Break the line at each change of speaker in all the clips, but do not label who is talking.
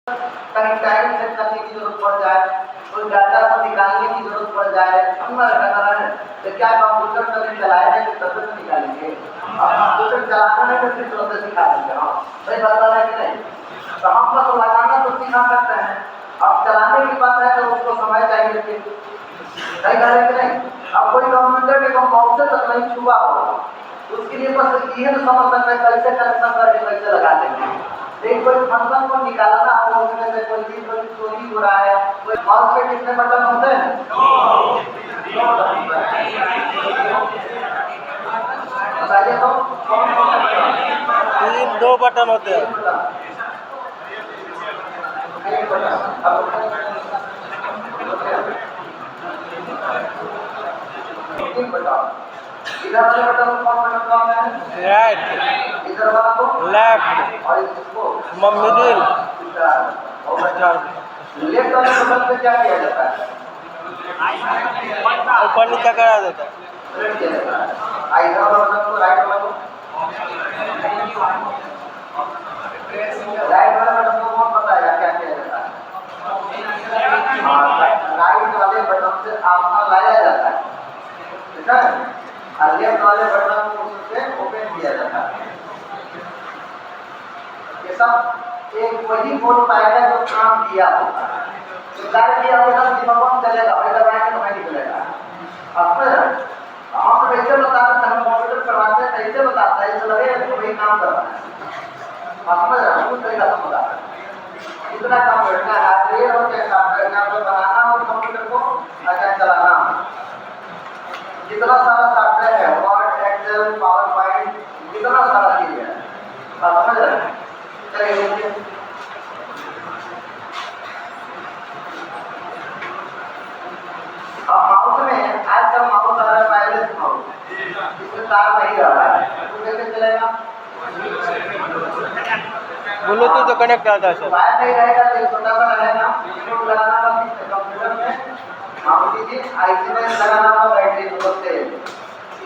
कहीं time set करने की जरूरत पड़ जाए, कोई डाटा को निकालने की जरूरत पड़ जाए, तो क्या कंप्यूटर कभी चलाएंगे तो तब तक निकालेंगे। अब कंप्यूटर चलाना है तो फिर तुरंत सिखा देंगे। हाँ सही बात है कि नहीं? तो हम लोग लगाना तो सिखा सकते हैं, अब चलाने की बात है तो उसको समय चाहिए फिर। सही कह रहे कि नहीं? अब कोई कंप्यूटर के माउस से तक नहीं छुआ होगा, उसके लिए बस ये तो समझ सकते हैं कैसे कनेक्शन करके कैसे लगा देंगे। लेकिन कोई फंक्शन को निकालना हो, उसमें से कोई चीज कोई चोरी हो रहा है, कोई माउस पे कितने बटन होते हैं? बताइए तो।
2 बटन होते हैं।
एक बटन। अब 3 बटन। इधर वाले बटन को कौन बटन कहते हैं?
राइट,
इधर वाला को
लेफ्ट,
और इसको
मिडिल।
लेफ्ट वाले बटन पे क्या किया जाता है?
ऊपर नीचे करा देता है।
सेलेक्ट किया जाता है। इधर वाला बटन को राइट वाला को राइट वाले बटन को कौन बताएगा क्या किया जाता है? राइट वाले बटन से ऑप्शन लाया जाता है, ठीक है? और लेफ्ट वाले बटन को उससे ओपन किया जाता है। ये सब एक वही बोल पाएगा जो काम किया होगा। तो कार्य किया होगा दिमाग चलेगा, भाई दबाएंगे तो नहीं निकलेगा। अब हम तो कैसे बताते हैं, हम कंप्यूटर करवाते हैं कैसे बताता है, इससे लगे तो वही काम कर रहा है। समझ रहा हूँ, उस तरीका से बताता है। इतना काम करना है, हार्डवेयर और क्या काम करना है, बनाना और कंप्यूटर को आगे चलाना। जितना सारा सॉफ्टवेयर है, वर्ड, एक्सेल, पावर पॉइंट, जितना सारा चीज है, समझ रहे हैं? चलिए अब माउस में आजकल माउस आ रहा है वायरलेस माउस, इसमें तार नहीं रहा है, तो कैसे चलेगा?
ब्लूटूथ तो कनेक्ट आता है सर।
वायर नहीं रहेगा तो ये छोटा सा रहेगा, इसको लगाना होगा कंप्यूटर में, माउस की आईसी में लगाना होगा बैटरी को तेल।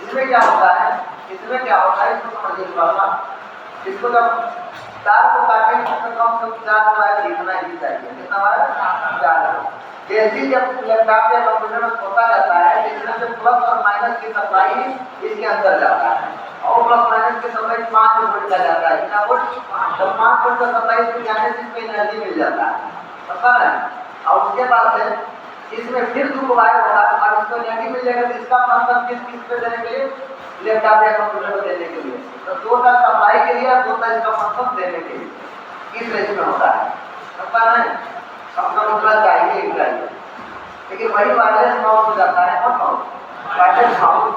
इसमें क्या होता है, इसमें क्या होता है इसको समझिए थोड़ा। इसको जब तार को काटेंगे तो कम से कम 4 वायर इतना ही चाहिए। कितना वायर? 4। जैसे जब लैपटॉप या कंप्यूटर में खोला जाता है तो इसमें से प्लस और माइनस की सप्लाई इसके अंदर जाता है, और प्लस माइनस की सप्लाई 5 वोल्ट का जाता है। कितना वोल्ट? तो 5 वोल्ट का सप्लाई इसमें जाने से इसमें एनर्जी मिल जाता है, पता है? और उसके बाद से इसमें फिर 2 वायर होगा और इसको एनर्जी मिल जाएगा, तो इसका फंक्शन किस पे देने के लिए? लैपटॉप या कंप्यूटर को देने के लिए। तो 2 का सप्लाई के लिए और 2 का इसका फंक्शन देने के लिए, इस रेंज में होता है, पता है? सबका मतलब चाहिए ही चाहिए। लेकिन वही वायरलेस माउस हो जाता है ना, वायरलेस माउस,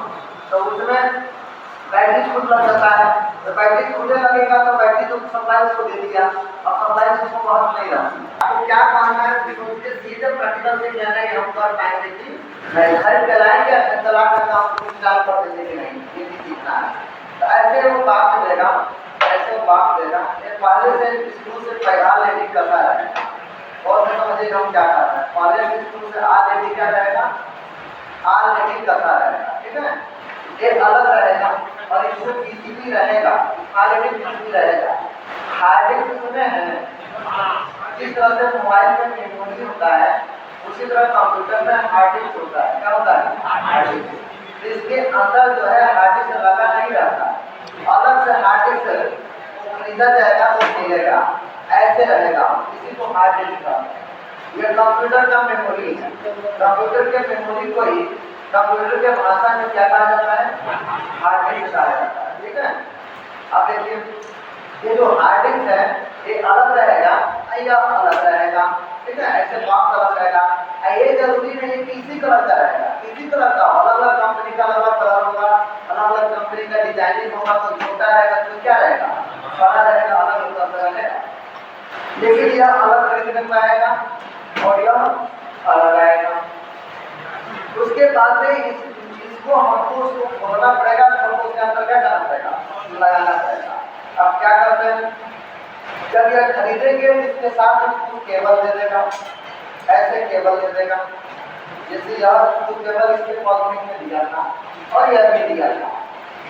तो उसमें बैटरी खुद लग जाता है। तो बैटरी खुदे लगेगा तो बैटरी तो सप्लाई उसको दे दिया, अब सप्लाई उसको बहुत नहीं रहती। आपको क्या मानना है कि मुझे सीधे प्रैक्टिकल से कहना है हम कर पाएंगे कि नहीं, घर चलाएंगे चला कर काम इंस्टॉल कर देंगे कि नहीं, ये भी सीखना है। तो ऐसे वो बात देगा, ऐसे वो बात देगा, पहले से स्कूल से पैगाम लेने करता है और मैं समझिए हम क्या कर रहे हैं। पहले स्कूल से आज लेडी क्या रहेगा, आज लेडी करता रहेगा, ठीक है? ये अलग रहेगा और इसमें पीसीबी रहेगा, ऑलरेडी पीसीबी रहेगा। हार्ड डिस्क सुने हैं? जिस तरह से मोबाइल में मेमोरी होता है उसी तरह कंप्यूटर में हार्ड डिस्क होता है। क्या होता है? Hard disk. इसके अंदर जो है हार्ड डिस्क लगा नहीं रहता, अलग से हार्ड डिस्क खरीदा जाएगा तो मिलेगा, ऐसे रहेगा, इसी को हार्ड डिस्क कहते हैं। ये कंप्यूटर का मेमोरी है। कंप्यूटर के मेमोरी को ही कंप्यूटर के भाषा में क्या कहा जाता है? हार्ड डिस्क कहा जाता है, ठीक है? अब देखिए ये जो हार्ड डिस्क है ये अलग रहेगा, या अलग रहेगा, ठीक है? ऐसे बॉक्स अलग रहेगा। ये जरूरी नहीं कि इसी कलर का रहेगा, इसी कलर का अलग अलग कंपनी का अलग अलग कलर होगा, अलग अलग कंपनी का डिजाइनिंग होगा। तो छोटा रहेगा तो क्या रहेगा? बड़ा रहेगा, अलग अलग रहेगा। लेकिन यह अलग खरीदने में आएगा और यह अलग आएगा। उसके बाद से इसको हमको उसको खोलना पड़ेगा, हमको उसके अंदर क्या करना पड़ेगा? लगाना पड़ेगा। अब क्या करते हैं, जब यह खरीदेंगे इसके साथ उसको केबल दे देगा, ऐसे केबल दे देगा, जैसे यह केबल इसके पॉकेट में दिया था और यह भी दिया था।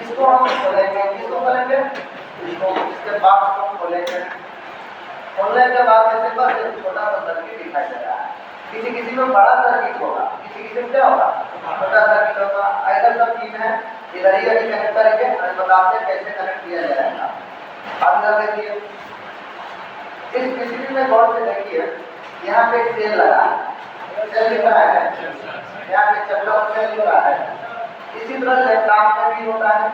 इसको हम खोलेंगे, इसको खोलेंगे, इसको इसके बाद को खोलेंगे, खोलने के बाद जैसे बस एक छोटा सा सर्किट दिखाई दे रहा है। किसी किसी में बड़ा सर्किट होगा, किसी किसी में क्या होगा, छोटा सर्किट होगा। इधर सब तीन है, इधर ही अभी कनेक्ट करेंगे और बताते हैं कैसे कनेक्ट किया जाएगा। अब इधर देखिए, इस पीसीबी में गौर से देखिए, यहाँ पे एक सेल लगा है, सेल लिख रहा है, यहाँ पे चक्का सेल लिख रहा है। इसी तरह लैपटॉप में भी होता है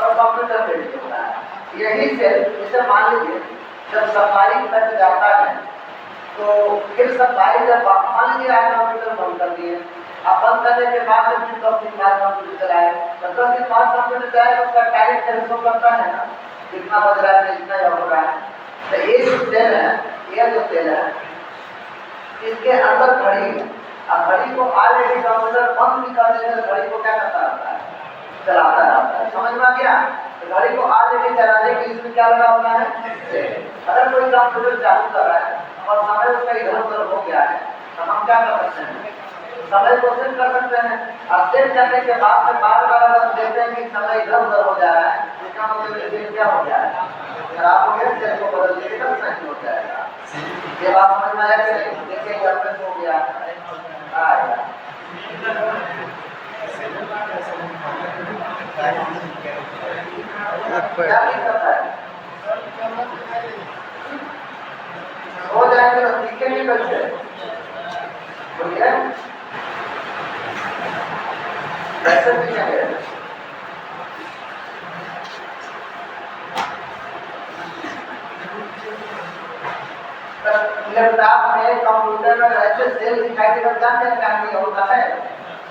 और कंप्यूटर में भी होता है। यही सेल, जैसे मान लीजिए जब सफाई कट जाता है तो फिर सफाई जब मान लीजिए आज कंप्यूटर बंद कर दिए, अब बंद करने के बाद जब फिर 10 दिन बाद कंप्यूटर चलाए तो 10 दिन बाद कंप्यूटर चलाए तो उसका टाइम टेंशन करता है ना, कितना बज रहा है, कितना हो रहा है। तो ये जो सेल है, ये जो सेल है, इसके अंदर घड़ी है। अब घड़ी को ऑलरेडी कंप्यूटर बंद भी कर देने से घड़ी को क्या करता रहता है, चलाता रहता है। समझ में आ गया? तो घड़ी को ऑलरेडी चलाने के लिए इसमें क्या लगा होता है। अगर कोई कंप्यूटर चालू कर रहा है और समय उसका इधर उधर हो गया है तो हम क्या कर सकते हैं, समय को सेट कर सकते हैं। और सेट करने के बाद में बार बार अगर देखते हैं कि समय इधर उधर हो जा रहा है, इसका मतलब ये क्या हो गया है, खराब हो गया, सेल को बदल दिए तो सही हो जाएगा। ये बात समझ में आया कि नहीं? देखिए अपने हो गया आएगा। क्या दिक्कत है? हो जाएंगे तो सीखेंगे कैसे, बोलिए कैसे सीखेंगे? लैपटॉप में, कंप्यूटर में ऐसे सेल दिखाई देगा, जानते हैं क्या होता है।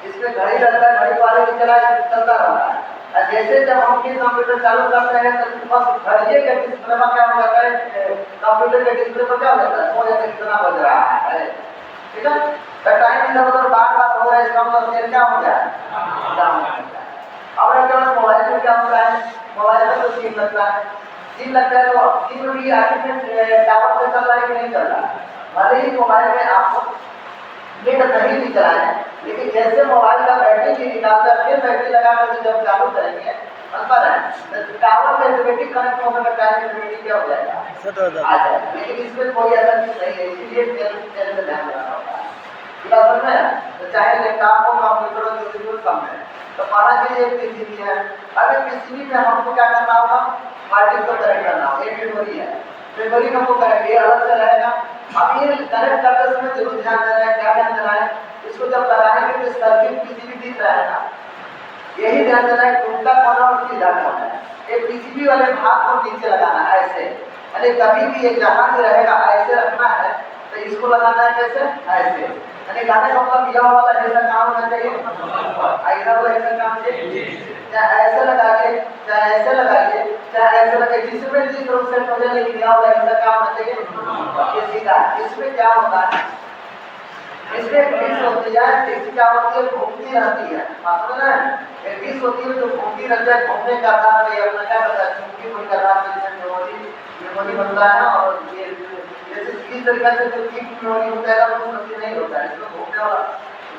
इसमें घड़ी लगता है, घड़ी वाले भी चला चलता रहता है। और जैसे जब हम फिर कंप्यूटर चालू करते हैं तो बस घड़िए के डिस्प्ले में क्या हो जाता है, कंप्यूटर के डिस्प्ले पर क्या हो जाता है, हो जाता है कितना बज रहा है, ठीक है। तो टाइम इधर उधर बार बार हो रहा है, इसका मतलब सेल क्या हो गया, डाउन हो गया। अब अगर मोबाइल में क्या होता है, मोबाइल में तो सिम लगता है, सिम लगता है तो सिम में भी आगे में टावर से चल रहा है कि नहीं चल रहा है। भले ही मोबाइल में आपको नेट नहीं दिख रहा है, लेकिन जैसे मोबाइल का बैटरी भी निकालकर फिर बैटरी लगा कर जब चालू करेंगे अंतर है, टावर से ऑटोमेटिक कनेक्ट होने का टाइम ऑटोमेटिक क्या हो जाएगा, आ जाएगा। लेकिन इसमें कोई ऐसा चीज नहीं है, इसीलिए सेल में ध्यान रखना होता है। समझ में? तो चाहे लैपटॉप हो, कंप्यूटर हो, किसी को कम है तो पहला चीज एक पीसीबी है। अगर पीसीबी में हमको क्या करना होगा, हार्ड डिस्क को कनेक्ट करना होगा। एक मेमोरी है, मेमोरी हमको कनेक्ट, ये अलग से रहेगा। अब ये कनेक्ट करते समय जरूर ध्यान देना है, क्या ध्यान देना है, इसको जब लगाएंगे तो सर्किट पीसीबी दिख रहा है ना, यही ध्यान देना है उल्टा कोना और सीधा कोना है। एक पीसीबी वाले भाग को नीचे लगाना है ऐसे, यानी कभी भी ये जहां भी रहेगा ऐसे रखना है, तो इसको लगाना है कैसे, ऐसे। यानी गाने का मतलब यह वाला ऐसा काम होना चाहिए, इधर वाला ऐसा काम चाहिए, चाहे ऐसे लगाइए, चाहे ऐसे लगाइए, चाहे ऐसे लगाइए, जिसमें जिस रूप से हो जाए, लेकिन यह वाला ऐसा काम होना चाहिए ये सीधा। इसमें क्या होता है, इसमें डिस्क होती है, डिस्क क्या होती है, घूमती रहती है। समझ रहे हैं? एक डिस्क होती है जो घूमती रहती है, घूमने का था ये अपना क्या करता है, घूमती हुई करना मेमोरी बनता है। और ये जैसे इस तरीके से जो कीप मेमोरी होता है वो मशीन नहीं होता है, इसमें घूमने वाला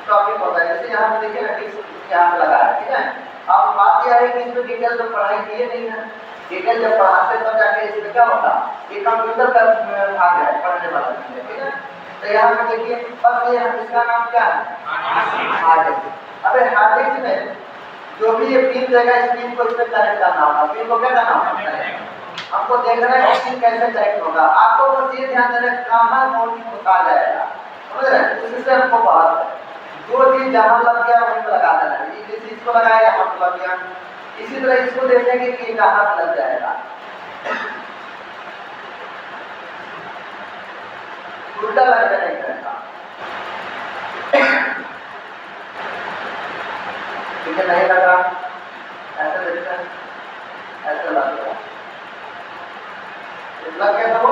टॉपिक होता है। जैसे यहाँ पे देखिए ना, डिस्क यहाँ पे लगा है, ठीक है। अब बात यह है कि इसमें डिटेल तो पढ़ाई किए नहीं है, डिटेल जब पढ़ाते तब जाके इसमें क्या होता, ये कंप्यूटर का भाग है पढ़ने वाला, ठीक है। तो यहाँ पे देखिए, बस ये इसका नाम क्या है, हार्ड डिस्क। अब हार्ड डिस्क में जो भी ये पिन देगा, इस पिन को इसमें कनेक्ट करना होगा। पिन को क्या करना होगा, हमको देखना है पिन कैसे कनेक्ट होगा। आपको बस ये ध्यान देना है कहाँ कौन सी आ जाएगा, समझ रहे हैं? उससे हमको बात जो चीज जहाँ लग गया वहीं पर लगा देना है। जिस चीज को लगाया यहाँ पर लग गया, इसी तरह इसको देखेंगे कि कहाँ लग जाएगा। उल्टा लग जाएगा, ठीक है, नहीं लग रहा, ऐसे देखते हैं, ऐसे लग गया, लग गया तो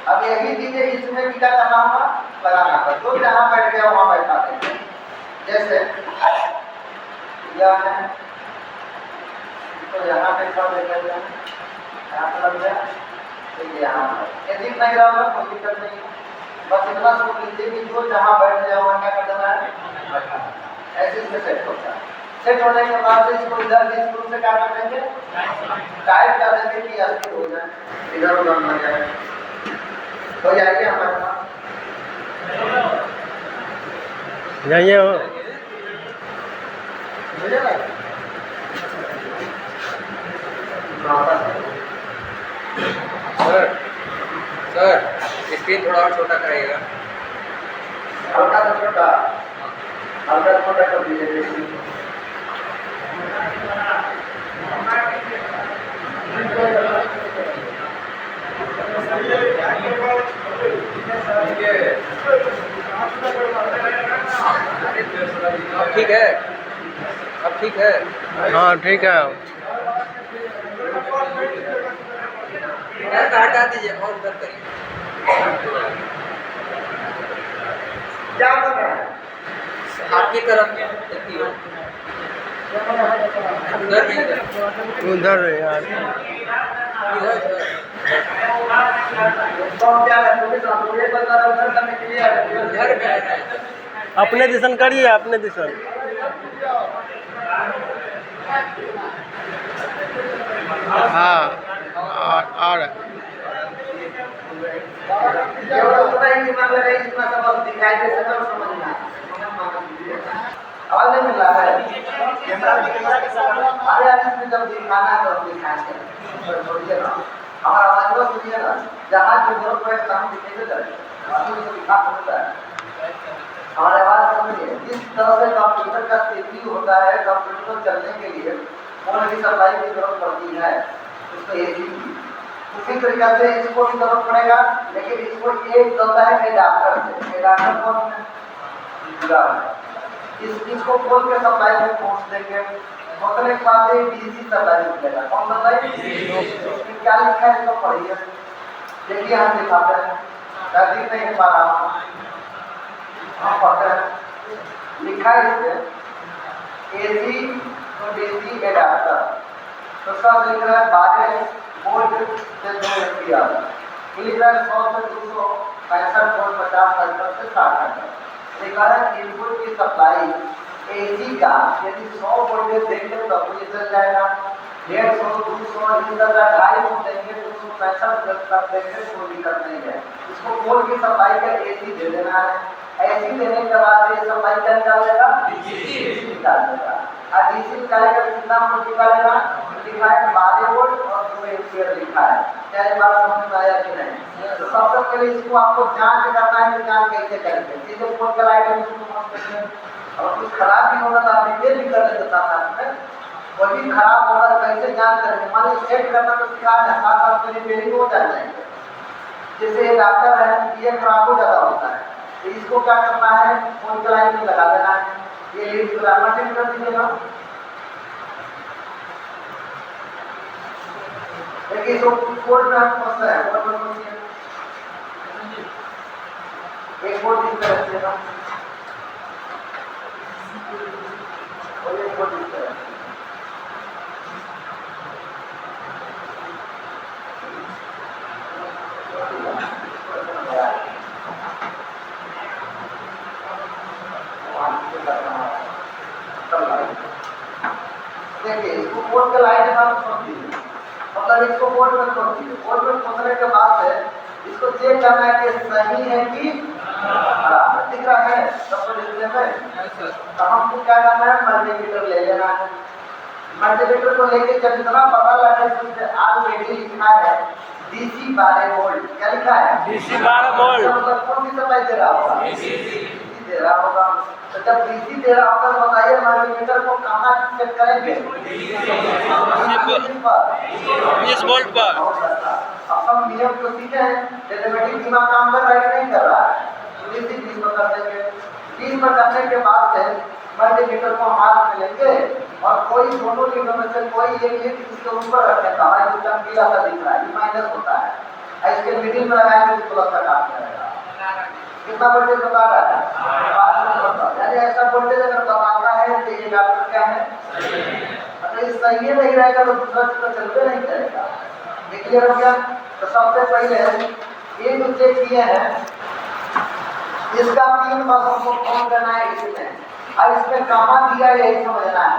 अब यही चीजें इसमें भी क्या करना होगा, लगाना होगा। तो जहाँ बैठ गया वहाँ बैठा देंगे। जैसे यह है तो यहाँ पे सब देखेंगे, यहाँ पे लग गया, तो यहाँ ये दिख नहीं रहा होगा, कोई दिक्कत नहीं है। बस इतना सोच लीजिए कि जो जहाँ बैठ गया वहाँ क्या कर देना है, ऐसे इसमें सेट होता है। सेट होने के बाद से इसको इधर के स्क्रू से क्या कर देंगे, टाइट कर देंगे कि अस्थिर हो जाए, इधर उधर न जाए। हो जाएगी हमारे पास।
जाइए हो
सर सर स्क्रीन थोड़ा और छोटा कराइएगा।
हल्का सा छोटा, हल्का छोटा कर दीजिए।
अब ठीक है, अब ठीक है।
हाँ ठीक है।
यार हटा दीजिए और उधर करिए।
क्या कर रहे हैं?
आपकी तरफ देखिए, उधर नहीं,
उधर यार
इधर सर।
कौन क्या है? तुम्हें तो ये बता रहा उधर करने के लिए है।
उधर में है।
अपने दिशन करिए, अपने दिशन। हाँ और
उतना ही दिमाग लगाइए जितना सब दिखाई दे सके और समझना। आवाज नहीं मिल रहा है? अरे यार इसमें जब दिखाना है तो दिखाएंगे। छोड़िए ना, हमारा आवाज को सुनिए ना। जहाँ जो जरूरत पड़े हम दिखेंगे बाकी तो दिखा सकता है। हमारे आवाज समझिए, जिस तरह से कंप्यूटर का सीपीयू होता है, कंप्यूटर चलने के लिए फोन की सप्लाई की जरूरत पड़ती है, उसको एसी की। उसी तरीके से इसको भी जरूरत पड़ेगा, लेकिन इसको एक चलता है एडाप्टर से। एडाप्टर कौन है? इसको खोल के सप्लाई में पहुंच देंगे। खोलने के बाद डीसी सप्लाई मिलेगा। कौन सप्लाई? क्या लिखा है इसको पढ़िए। देखिए हम दिखाते हैं, नजदीक नहीं पा रहा हूँ, हम पढ़ते हैं। लिखा है इसमें एसी तो डीसी एडाप्टर। तो सब लिख रहा है 12 वोल्ट से 2 एम्पीयर, लिख रहा है 100 से 265 वोल्ट 50 से 60। लिखा है इनपुट की सप्लाई एसी का यदि 100 वोल्टेज देंगे तो ये चल जाएगा। 150 200 इस तरह 250 देंगे, 265 तक देंगे, कोई दिक्कत नहीं है। इसको खोल की सप्लाई का एसी दे देना है। एसी देने के बाद ये सप्लाई क्या निकाल देगा? डीसी निकाल देगा। और डीसी निकालेगा तो कितना वोल्ट निकालेगा? लिखा है 12 वोल्ट और 2 एम्पीयर लिखा है। क्या ये बात समझ में आया कि नहीं? तो सबसे पहले इसको आपको जांच करना है कि जांच कैसे करेंगे। सीधे फोन का लाइट है इसको, और कुछ खराब भी होगा तो आप रिपेयर भी कर लेते साथ में। कोई भी खराब होगा तो कैसे जांच करेंगे? मान लीजिए सेट करना तो सिखा है, साथ में रिपेयरिंग हो जाएंगे। जैसे एडाप्टर है, ये खराब हो जाता होता है, तो इसको क्या करना है? फोन के लाइन में लगा देना है। ये लीड पूरा मशीन कर दीजिएगा। देखिए इसको कोड में हम फंसता है, कोड में फंसिए। एक कोड इस तरह से ना, और एक कोड इस तरह। देखिए इसको कोड के लाइन में छोड़ दीजिए, मतलब इसको कोड में छोड़ दीजिए। कोड में छोड़ने के बाद से इसको चेक करना है कि सही है कि खराब। दिख रहा है सबको डिस्प्ले में? तो हमको क्या करना है? मल्टीमीटर ले लेना है। मल्टीमीटर को लेके जब इतना पता लगे कि ऑलरेडी लिखा है डीसी 12 वोल्ट, क्या लिखा है?
DC 12 volt.
मतलब कौन सी सप्लाई दे रहा होगा? डीसी दे रहा होगा। तो जब डीसी दे रहा होगा तो बताइए मल्टीमीटर को कहाँ चेक करेंगे?
20 वोल्ट पर।
अब हम नियम को सीखे हैं, मैथमेटिक्स दिमाग काम कर रहा है कि नहीं कर रहा है? डीसी 20 पर कर देंगे। 20 पर करने के बाद से मल्टीमीटर को हाथ में लेंगे और कोई दोनों लीडों में से कोई एक लीड इसके ऊपर रखने का है, जो चमकीला सा दिख रहा है, ये माइनस होता है। इसके मिडिल में लगाएंगे तो प्लस का काम करेगा। कितना वोल्टेज बता रहा है? 5 वोल्ट। यानी ऐसा वोल्टेज अगर बताता है तो ये डॉक्टर क्या है? अगर ये सही नहीं रहेगा तो दूसरा चीज तो चलते नहीं करेगा। ये क्लियर हो गया? तो सबसे पहले ये जो चेक किए हैं इसका 3 बातों को कौन करना है इसमें, और इसमें कहाँ दिया है यही समझना है।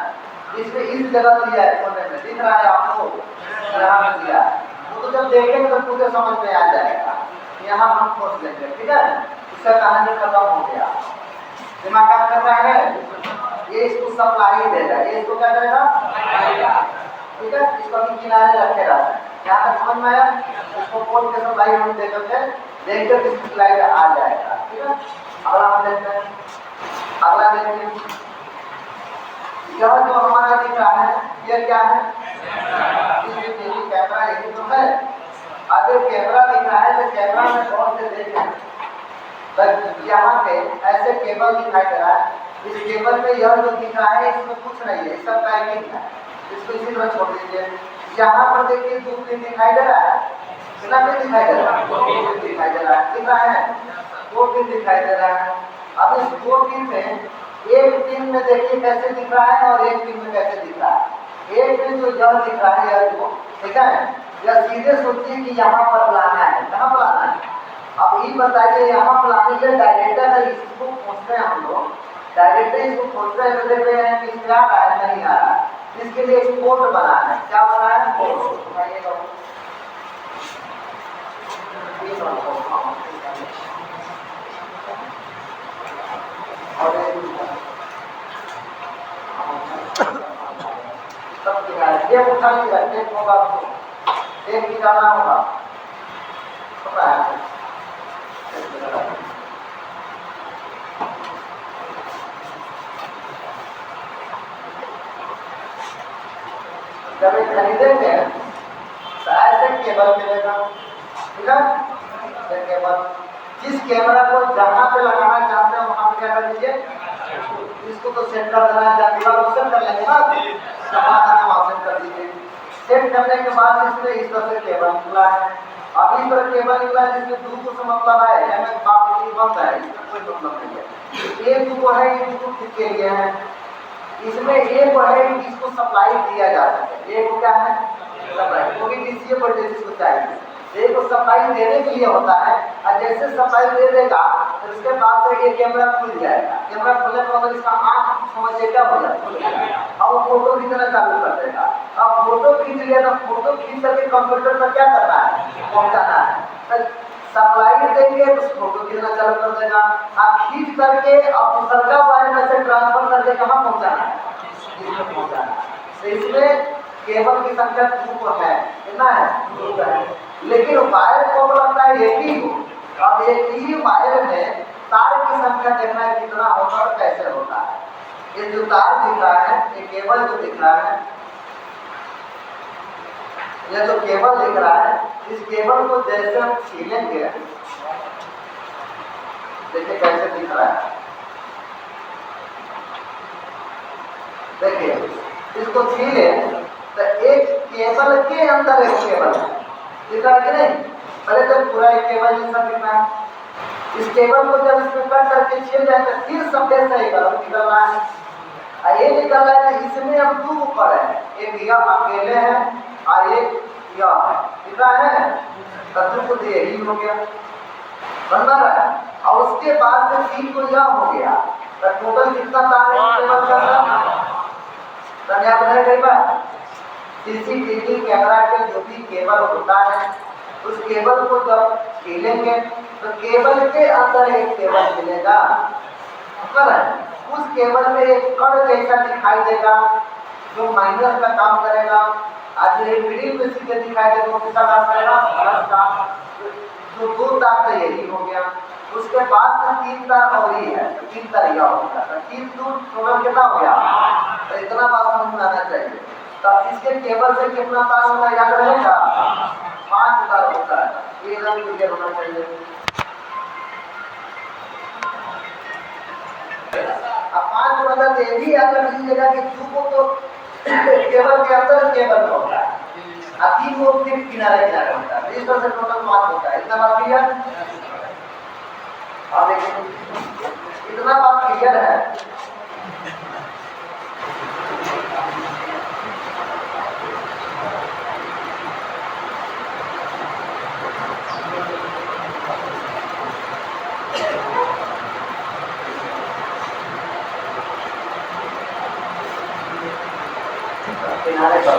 इसमें इस जगह दिया है, कोने में दिख रहा है आपको, यहाँ दिया है। वो तो जब देखेंगे तो पूरे समझ में आ जाएगा। यहाँ हम खोज लेंगे, ठीक है। इसका कहानी खत्म हो गया। दिमाग काम कर रहा है, ये इसको सप्लाई देगा, ये इसको क्या करेगा, ठीक है। इसको भी किनारे रखेगा। यहाँ तक समझ में आया? इसको बोल के सप्लाई हम दे देंगे, देखकर इसकी स्लाइड आ जाएगा, ठीक है। अगला हम देखते हैं, अगला देखिए। यह जो हमारा दिख रहा है ये क्या है, सीसीटीवी कैमरा, यही तो है। अगर कैमरा दिख रहा है तो कैमरा में गौर से देखें, बस यहाँ पे ऐसे केबल दिखाई दे रहा है। इस केबल में यह जो दिख रहा है इसमें कुछ नहीं है, सब पैकिंग है, इसको इसी तरह छोड़ दीजिए। यहाँ पर देखिए 2 पिन दिखाई दे रहा है, कितना पिन दिखाई दे रहा है, 2 पिन दिखाई दे रहा है, दिख रहा है 2 पिन दिखाई दे रहा है। अब इस 2 पिन में एक पिन में देखिए कैसे दिख रहा है और एक पिन में कैसे दिख रहा है। एक पिन जो यह दिख रहा है यह जो, ठीक है, यह सीधे सोचिए कि यहाँ पर लाना है, कहाँ पर लाना है। अब ये बताइए यहाँ पर लाने के लिए डायरेक्टर है, इसको खोजते हैं हम लोग, डायरेक्टर इसको खोजते हैं, देख रहे हैं कि इसमें आ रहा है नहीं आ रहा है, इसके लिए एक पोर्ट बना है। क्या बना है, पोर्ट। ये उठा लीजिए, एक होगा आपको, एक निकालना होगा, पता है। जब ये खरीदेंगे तो ऐसे केबल मिलेगा, ठीक है। ये केबल जिस कैमरा को जहाँ पे लगाना चाहते हैं वहाँ पे क्या कर दीजिए, इसको तो सेट कर देना है, दीवार को सेट कर लेंगे ना, वहाँ सेट कर दीजिए। सेट करने के बाद इसमें इस तरह से केबल निकला है। अब इस तरह केबल निकला है जिसमें दूर से मतलब है, हमें बात बंद है, इसमें कोई मतलब नहीं है। एक दूर है, ये दूर किस के लिए है, इसमें एक है इसको सप्लाई दिया जा सके, एक क्या है सप्लाई, क्योंकि डीसी वोल्टेज इसको चाहिए, एक को सप्लाई देने के लिए होता है। और जैसे सप्लाई दे देगा तो उसके बाद से ये कैमरा खुल जाएगा, कैमरा खुलने के बाद इसका आँख समझिए क्या हो जाएगा, अब वो फोटो खींचना चालू कर देगा। अब फोटो खींच लिया तो फोटो खींच करके कंप्यूटर पर क्या करना है, पहुँचाना है। सप्लाई देंगे तो फोटो खींचना चालू कर देगा, आप खींच करके अब दूसरा वायर में से ट्रांसफर करके कहाँ पहुँचाना है, इसमें पहुँचाना है। तो इसमें केबल की संख्या 2 है, कितना है 2 है, लेकिन वायर को लगता है एक ही हो। अब एक ही वायर में तार की संख्या देखना है कितना होता है, कैसे होता है। ये जो तार दिख रहा है, ये केबल जो दिख रहा है, ये जो केबल दिख रहा है, इस केबल को जैसे हम छीलेंगे, देखिए कैसे दिख रहा है, देखिए इसको छीले तो एक केबल के अंदर एक केबल है, दिख रहा है कि नहीं। पहले तो पूरा एक केबल जैसा दिखना है, इस केबल को जब इसमें कट करके छील जाए तो फिर सफेद सा एक बल्ब निकल रहा है, और ये निकल रहा है तो इसमें अब 2 ऊपर है, एक यह अकेले है और एक यह है, दिख रहा है। तत्व को यही हो गया, बन रहा है। और उसके बाद में 3 को यह हो गया, तो टोटल कितना तार है केबल का, याद रहे गई बात। सीसीटीवी कैमरा के जो भी केबल होता है, उस केबल को जब छीलेंगे तो केबल के अंदर एक केबल मिलेगा, उस केबल में एक कण जैसा दिखाई देगा जो माइनस का काम करेगा, आज ये मिडिल में सीधे दिखाई देगा किसका काम करेगा, प्लस का। जो 2 तार का यही हो गया, उसके बाद से 3 तार और ही है, 3 तार यह होगा, 3 दूर टोटल कितना हो गया, तो इतना बात समझ में आना चाहिए। तो इसके केबल से कितना तार होता है याद रहेगा, 5 तार होता है, ये एकदम क्लियर होना चाहिए। अब 5 मतलब ये भी याद रख लीजिएगा कि 2 को तो केबल के अंदर केबल में होता है, और 3 को फिर किनारे किनारे होता है, इस तरह से टोटल 5 होता है। इतना बात क्लियर, अब देखिए इतना बात क्लियर है। किनारे पर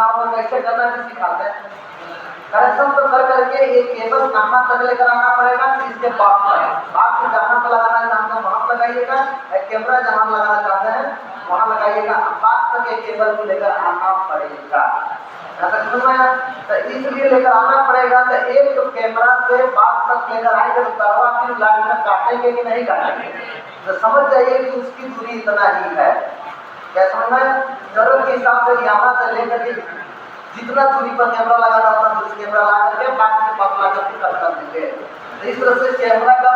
नॉर्मल कैसे करना भी सिखाते हैं। कनेक्शन तो कर करके एक केबल कहाँ तक लेकर आना पड़ेगा, इसके बॉक्स से जहाँ पर लगाना चाहते हैं वहाँ लगाइएगा, कैमरा जहाँ लगाना चाहते हैं वहाँ लगाइएगा, बॉक्स तक एक केबल को लेकर आना पड़ेगा। तो इसलिए लेकर आना पड़ेगा। तो एक तो कैमरा से बॉक्स तक लेकर आएंगे तो तरवा फिर लाइन में काटेंगे कि नहीं काटेंगे, तो समझ जाइए कि उसकी दूरी इतना ही है। क्या समझ में? जरूरत के हिसाब से यहाँ से लेकर के जितना दूरी पर कैमरा लगाना उतना दूरी कैमरा लगा करके बाकी के पास ला करके कट कर देंगे। तो इस तरह से कैमरा का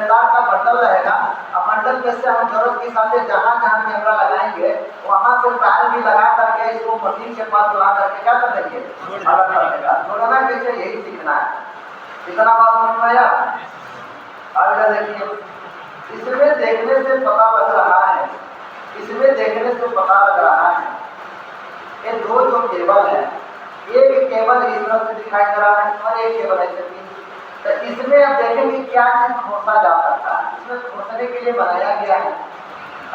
तार का बंडल रहेगा, और बंडल में से हम जरूरत के हिसाब से जहाँ जहाँ कैमरा लगाएंगे वहाँ से तार भी लगा करके इसको मशीन के पास ला करके क्या कर देंगे, अलग कर देगा। जोड़ना कैसे, यही सीखना है। इतना बात समझ में आया? आगे देखिए, इसमें देखने से पता लग रहा है, इसमें देखने से पता लग रहा है ये दो जो केबल है, एक केबल इस तरह से दिखाई दे रहा है और एक केबल ऐसे भी। तो इसमें आप देखेंगे क्या चीज खोसा जा सकता है। इसमें खोसने के लिए बनाया गया है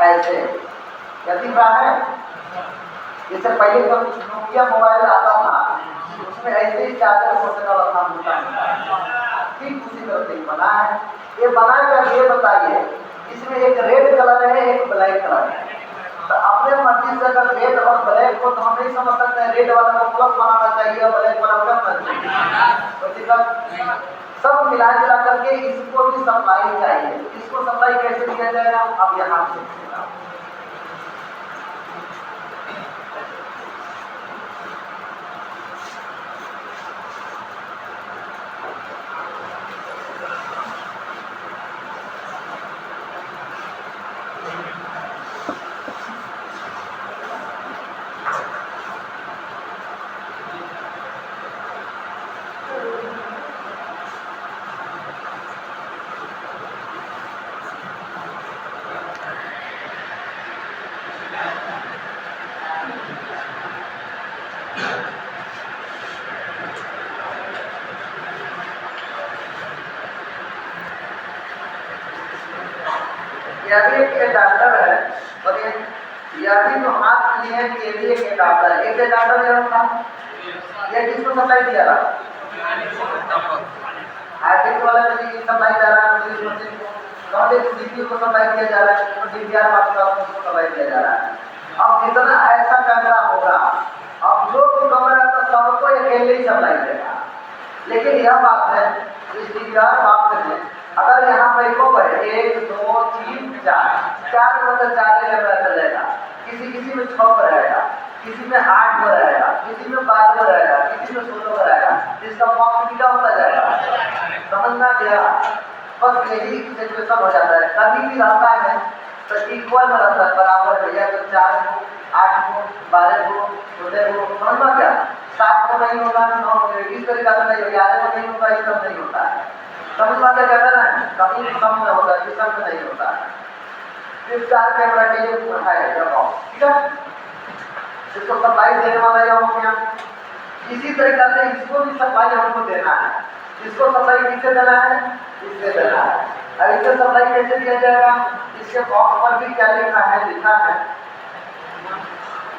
ऐसे, क्या दिख रहा है? इससे पहले जब नोकिया मोबाइल आता था उसमें ऐसे ही चार्जर खोसने वाला काम होता है, ठीक उसी तरह से बना है। ये बना कर ये बताइए, इसमें एक रेड कलर है एक ब्लैक कलर है। तो अपने मर्जी से अगर रेड और ब्लैक को तो हम नहीं समझ सकते हैं, रेड वाला को प्लस बनाना चाहिए और ब्लैक वाला कम करना चाहिए, तो दिक्कत सब मिला जुला करके इसको भी सप्लाई चाहिए। इसको सप्लाई कैसे किया जाएगा, अब यहाँ से यह भी एक एडाप्टर है और यह भी तो हाथ लिए हैं कि ये भी एक एडाप्टर है। एक एडाप्टर जरूर था, ये किसको सप्लाई दिया रहा? हार्डवेयर वाला को सप्लाई जा रहा है, मुझे मशीन को कौन एक सीपीयू को सप्लाई किया जा रहा है, तो डीवीआर वाले को सप्लाई किया जा रहा है। अब जितना ऐसा कैमरा होगा, अब जो कैमरा का सबको अकेले ही सप्लाई देगा। लेकिन यह बात है इस डीवीआर बॉक्स में अगर यहाँ पर को है 1 2 3 4 मतलब 4 कैमरा चलेगा, किसी किसी में 6 पर रहेगा, किसी में 8 पर रहेगा, किसी में 12 पर रहेगा, किसी में 16 पर रहेगा, इसका बॉक्स भी क्या होता जाएगा, समझना गया? बस यही सिचुएशन हो जाता है। कभी भी रहता है तो इक्वल में रहता है, बराबर में, या तो 4 को 8 को 12 को 16 को, समझना क्या? 7 को नहीं होगा, 9 को इस तरीका से नहीं होगा, 11 को नहीं होगा, इस तरह नहीं होता है। समझ में क्या कहना है? कभी कम में होता है, किसम में नहीं होता है। फिर 4 कैमरा के लिए है जब, ठीक है? इसको सप्लाई देने वाला यह हो गया। इसी तरीका से इसको भी सप्लाई हमको देना है। इसको सप्लाई किससे देना है? इससे देना है। अब इससे सप्लाई कैसे दिया जाएगा? इसके बॉक्स पर भी क्या लिखा है? लिखा है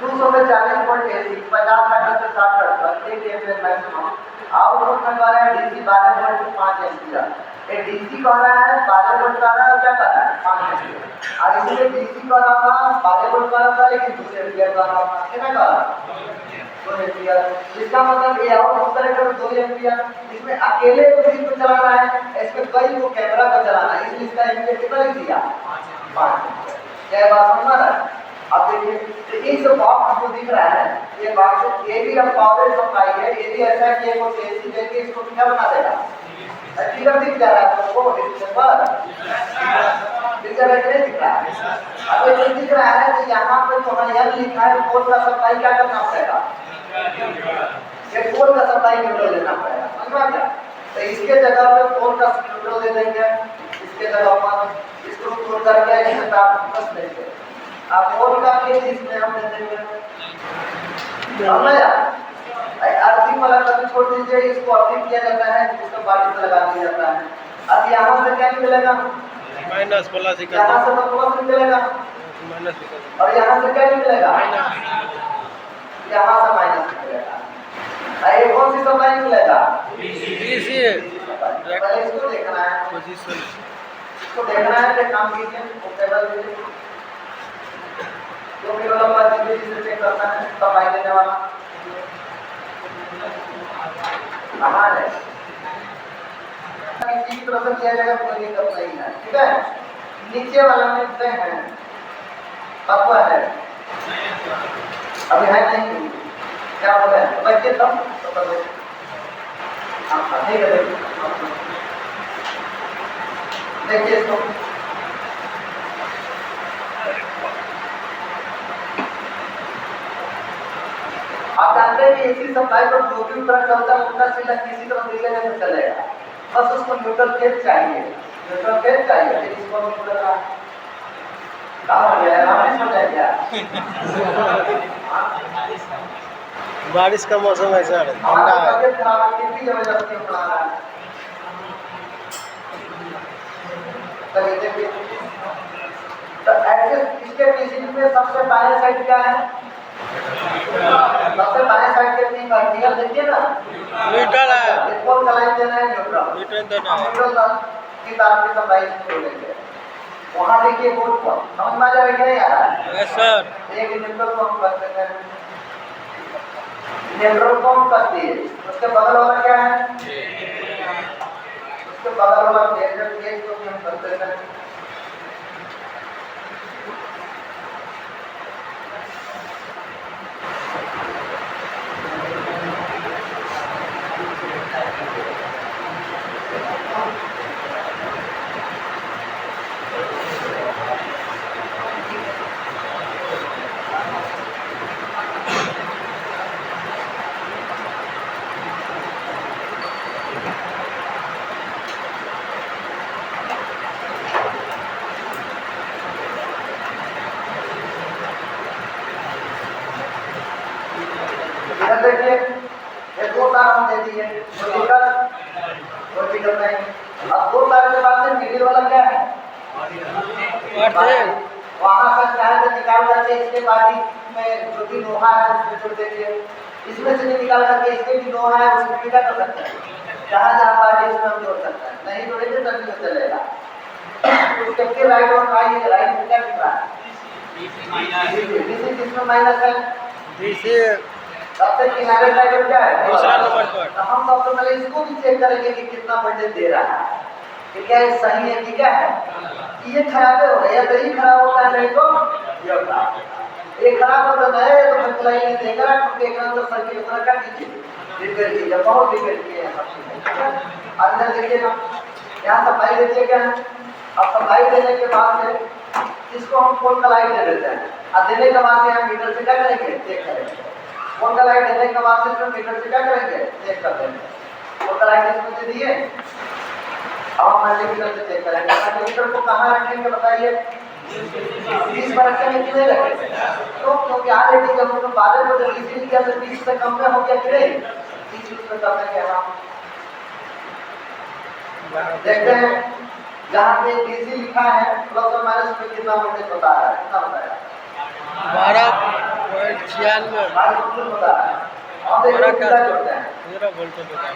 240 वोल्ट एसी 50 हर्ट्ज से 60 हर्ट्ज तक 1 एम्पीयर मैक्सिमम। आउटपुट में कह रहा है डीसी 12 वोल्ट 5 एम्पीयर। ये डीसी कह रहा है 12 वोल्ट कह रहा है और क्या कह रहा है 5 एम्पीयर। और इसलिए डीसी कह रहा था 12 वोल्ट कह रहा था, लेकिन 2 एम्पीयर कह रहा था, कितना कह रहा 2 एम्पीयर। इसका मतलब ये आउटपुट करेगा 2 एम्पीयर। इसमें अकेले मशीन को चलाना है, इसमें कई को कैमरा को चलाना है, इसलिए इसका एम्पीयर कितना लिख दिया 5 एम्पीयर। क्या बात समझ रहा है? अब देखिए तो इस बॉक्स जो दिख रहा है ये बॉक्स, ये भी हम पावर सप्लाई है। ये भी ऐसा कि वो एसी देके इसको क्या बना देगा, फिगर दिख जा रहा है आपको डिस्प्ले पर, दिख रहा है कि नहीं दिख रहा है? अब ये दिख रहा है तो यहाँ पे जो है लिखा है पोल का सप्लाई क्या करना पड़ेगा, ये पोल का सप्लाई न्यूट्रल लेना पड़ेगा, समझ क्या? तो इसके जगह पे पोल का न्यूट्रल दे देंगे, इसके जगह पर इसको तोड़ करके इसे आप बस देंगे। आप पोल का केस इसमें हम दे देंगे, समझ आया? अर्थिंग वाला कभी छोड़ दीजिए, इसको अर्थिंग किया जाता है, उसको बाल्टी से लगा दिया जाता है। अब यहाँ से क्या निकलेगा,
माइनस प्लस,
यहाँ से तो प्लस निकलेगा,
माइनस,
और यहाँ से क्या निकलेगा, यहाँ से माइनस निकलेगा। ये कौन सी सप्लाई निकलेगा?
डीसी
पहले इसको देखना है,
पोजीशन
इसको देखना है कि काम कीजिए, वो टेबल लीजिए, जो भी वाला बात है जिसे चेक करना है सप्लाई देने वाला कहाँ है, किसी की तरफ से किया जाएगा, कोई दिक्कत नहीं है, ठीक है। नीचे वाला में से है तत्व है, अभी है नहीं, क्या बोले तो बच्चे तब तो कर दो, ठीक है। देखिए इसको, आप जानते हैं कि इसी सप्लाई पर जो भी तरह चलता है उसका सीधा किसी तरह रिले में चलेगा, बस उसको न्यूट्रल फेज चाहिए, न्यूट्रल फेज चाहिए, इसको न्यूट्रल काम हो गया, बारिश हो जाएगा।
बारिश का मौसम ऐसा है,
हमारा
ठंडा है।
तबियत खराब है, कितनी जबरदस्ती बना रहा है। चलिए देखिए, तो ऐसे इसके पीसीबी में सबसे बाएं साइड क्या है? सबसे बाएं साइड के तीन वर्टिकल देखिए ना,
मीटर है,
कौन का लाइन देना है? न्यूट्रल।
मीटर देना है।
न्यूट्रल की तार की सप्लाई शुरू लेंगे, वहाँ देखिए बोर्ड पर समझ में आ जाएगा क्या यार?
Yes sir.
एक न्यूट्रल को हम करते हैं, न्यूट्रल को हम करते हैं, उसके बगल वाला क्या है? उसके बगल वाला फेज को भी हम करते हैं। इधर देखिए, ये दो तार हम दे दिए, वर्टिकल नहीं। अब दो तार के बाद से मिडिल वाला क्या है? वहाँ से चाहे तो निकाल करके इसके बादी में जो भी लोहा है उसमें जोड़ देंगे, इसमें से भी निकाल करके इसमें भी लोहा है उसमें भी क्या कर सकते हैं, जहाँ जहाँ बादी उसमें हम जोड़ सकते हैं, नहीं जोड़ेंगे तभी वो चलेगा। उसके राइट और राइट में क्या दिख रहा है? डीसी किसमें माइनस है?
डीसी
सबसे किनारे साइड में क्या है?
दूसरा नंबर पर।
तो हम सबसे पहले इसको भी चेक करेंगे कि कितना वोल्टेज दे रहा है, कि क्या ये सही है कि क्या है। ये खराब हो गया, या तो ये खराब होता है, नहीं तो ये खराब होता है तो सप्लाई नहीं देगा, क्योंकि एक अंदर सर्किट पूरा काट दीजिए, रिपेयर कीजिए, बहुत रिपेयर किए हैं सब चीजें। अब इधर देखिए ना, यहाँ सप्लाई देते क्या है? अब सप्लाई देने के बाद से इसको हम फोन का लाइट दे देते हैं, और देने के बाद से हम मीटर से क्या करेंगे? चेक करेंगे। फोन का लाइट देने के बाद से मीटर से क्या करेंगे? चेक कर देंगे। फोन का लाइट इसमें दे दिए, अब हम मल्टीमीटर से चेक करेंगे। मल्टीमीटर को कहाँ रखेंगे बताइए? 20 पर रखेंगे कि नहीं रखेंगे? तो क्योंकि आज जब हम 12 को जब रिसीव किया तो 20 से कम में हो गया कि नहीं? 20 में कम है हम देखते हैं, जहाँ पे डीसी लिखा है प्लस और माइनस में कितना वोल्टेज बता रहा है, कितना बताया?
12.96
बता रहा है। हम देखिए कितना जोड़ते हैं,
13 वोल्टेज होता है।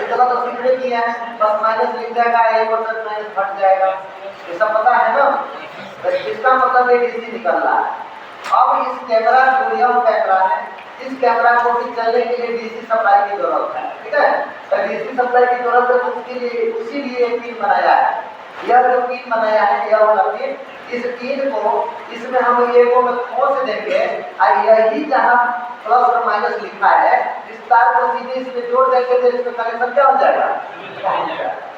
इतना तो सीखने किया है, बस माइनस लिख जाएगा, 1% माइनस घट जाएगा, ये सब पता है ना। तो इसका मतलब ये डीसी निकल रहा है। अब इस कैमरा जो यह कैमरा है, इस कैमरा को भी चलने के लिए डीसी सप्लाई की जरूरत है, ठीक है। तो डीसी सप्लाई की जरूरत है, उसके लिए उसी लिए पिन बनाया है। यह जो पिन बनाया है, यह वाला पिन, इस पिन को इसमें हम ये को में खोस देंगे, और यही जहाँ प्लस और माइनस लिखा है इस तार को सीधे इसमें जोड़ देंगे तो इसमें कनेक्शन क्या हो जाएगा?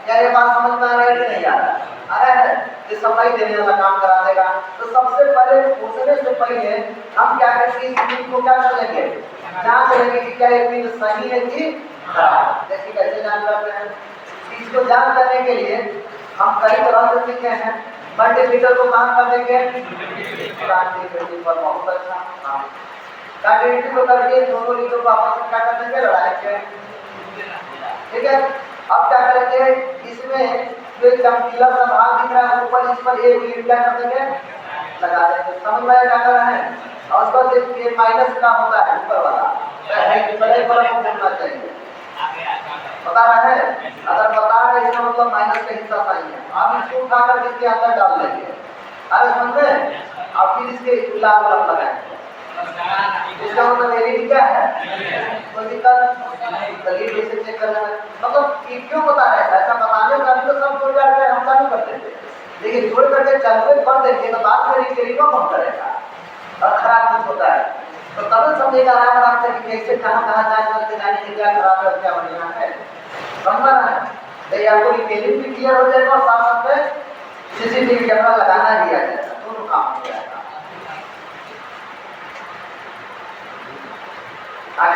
क्या ये बात समझ में आ रहा है कि नहीं आ रहा? आ रहा है? ये सप्लाई देने वाला काम करा देगा। तो सबसे पहले पूछने से पहले हम क्या करेंगे? इस पिन को क्या कर लेंगे? जांच लेंगे कि क्या ये पिन सही है कि खराब। देखिए कैसे जांच करते हैं। इसको जांच करने के लिए हम कई तरह से सीखे हैं। मल्टीमीटर को काम कर देंगे, बहुत अच्छा। कंटिन्यूटी को करके दोनों लीडर को आपस में क्या कर देंगे? लड़ाएंगे, ठीक है। अब क्या करेंगे? इसमें जो चमकीला सा भाग दिख रहा है ऊपर, इस पर एक लीड क्या कर देंगे? लगा देंगे। समझ में क्या कर रहा है? और उसके बाद ये माइनस का होता है ऊपर वाला, है ब्लैक वाला को ढूंढना चाहिए। बता रहा है, अगर बता रहे इसका मतलब माइनस का हिस्सा सही है। आप इसको उठा कर इसके अंदर डाल देंगे, अरे समझे, आप फिर इसके लाल वाला लगाएंगे। इसका मतलब एलईडी क्या है, कोई दिक्कत एलईडी से चेक करना है। मतलब ये क्यों बता रहे हैं, ऐसा बताने का भी तो सब जोड़ जाकर हम चालू कर देते, लेकिन जोड़ करके चालू कर देंगे तो बाद में रिपेयरिंग कौन करेगा और खराब कुछ होता है तो तब समझेगा आराम से कि कैसे कहाँ जाने जाने के क्या खराब है और क्या बढ़िया है, समझ रहा है। तो ये आपको रिपेयरिंग भी क्लियर हो जाएगा और साथ साथ में सीसीटीवी कैमरा लगाना ही आ जाएगा, दोनों काम हो जाएगा।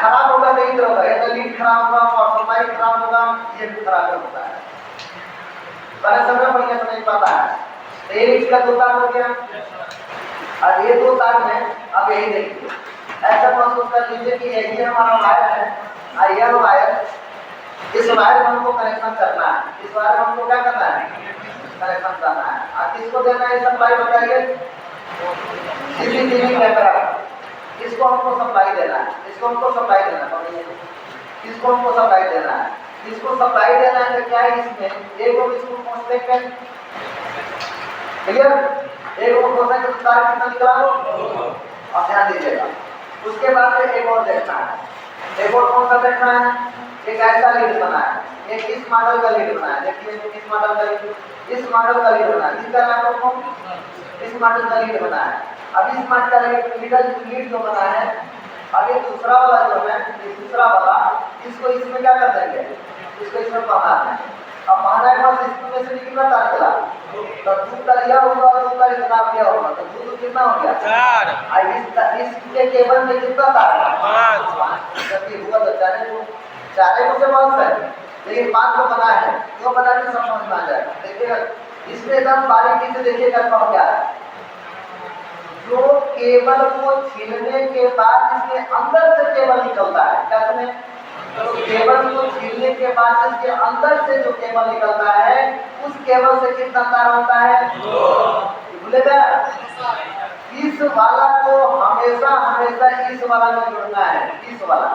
खराब होगा तो इधर होगा, या तो लीड खराब होगा और सप्लाई खराब होगा, ये भी खराब होता है। पहले समय बढ़िया से नहीं पाता है। तो ये इसका दो तार हो गया और ये दो तार में अब यही देखिए, ऐसा महसूस कर लीजिए कि यही हमारा वायर है और यह वायर, इस वायर में हमको कनेक्शन करना है, इस वायर में हमको क्या करना है, कनेक्शन करना है। और किसको देना है सप्लाई बताइए, सीसीटीवी कैमरा, इसको हमको सप्लाई देना है, इसको हमको सप्लाई देना है, इसको हमको सप्लाई देना है, इसको सप्लाई देना है। तो क्या है इसमें एक और इसको पहुंचने के क्लियर, एक और पहुंचने के तार कितना निकला और ध्यान दीजिएगा। उसके बाद में एक और देखना है, एक और कौन सा देखना है, एक ऐसा लीड बना है, एक इस मॉडल का लीड बना है, देखिए इस मॉडल का लीड, इस मॉडल का लीड बना है, किसका नाम को इस मॉडल का लीड बना है। अब इस मॉडल का लीड जो बना है, अब ये दूसरा वाला जो है, ये दूसरा वाला, इसको इसमें क्या कर देंगे, इसको इसमें पहना है। अब पहना के बाद इसमें से कितना तार चला, तो दूध का लिया होगा, दूध का कितना किया होगा, तो दूध कितना हो गया 4। और इसके केबल में कितना तार है 5। जब ये हुआ तो चारे को से बहुत है, लेकिन 5 को बना है, तो बताने सब समझ में आ जाएगा। देखिए इसमें एकदम बारीकी से देखिएगा कौन क्या है, जो केबल को छीलने के बाद इसके अंदर से केबल निकलता है, कैसे में तो केबल को छीलने के बाद इसके अंदर से जो केबल निकलता है, उस केबल से कितना तार होता है 2। भूलेगा, इस वाला को हमेशा हमेशा इस वाला में जोड़ना है, इस वाला,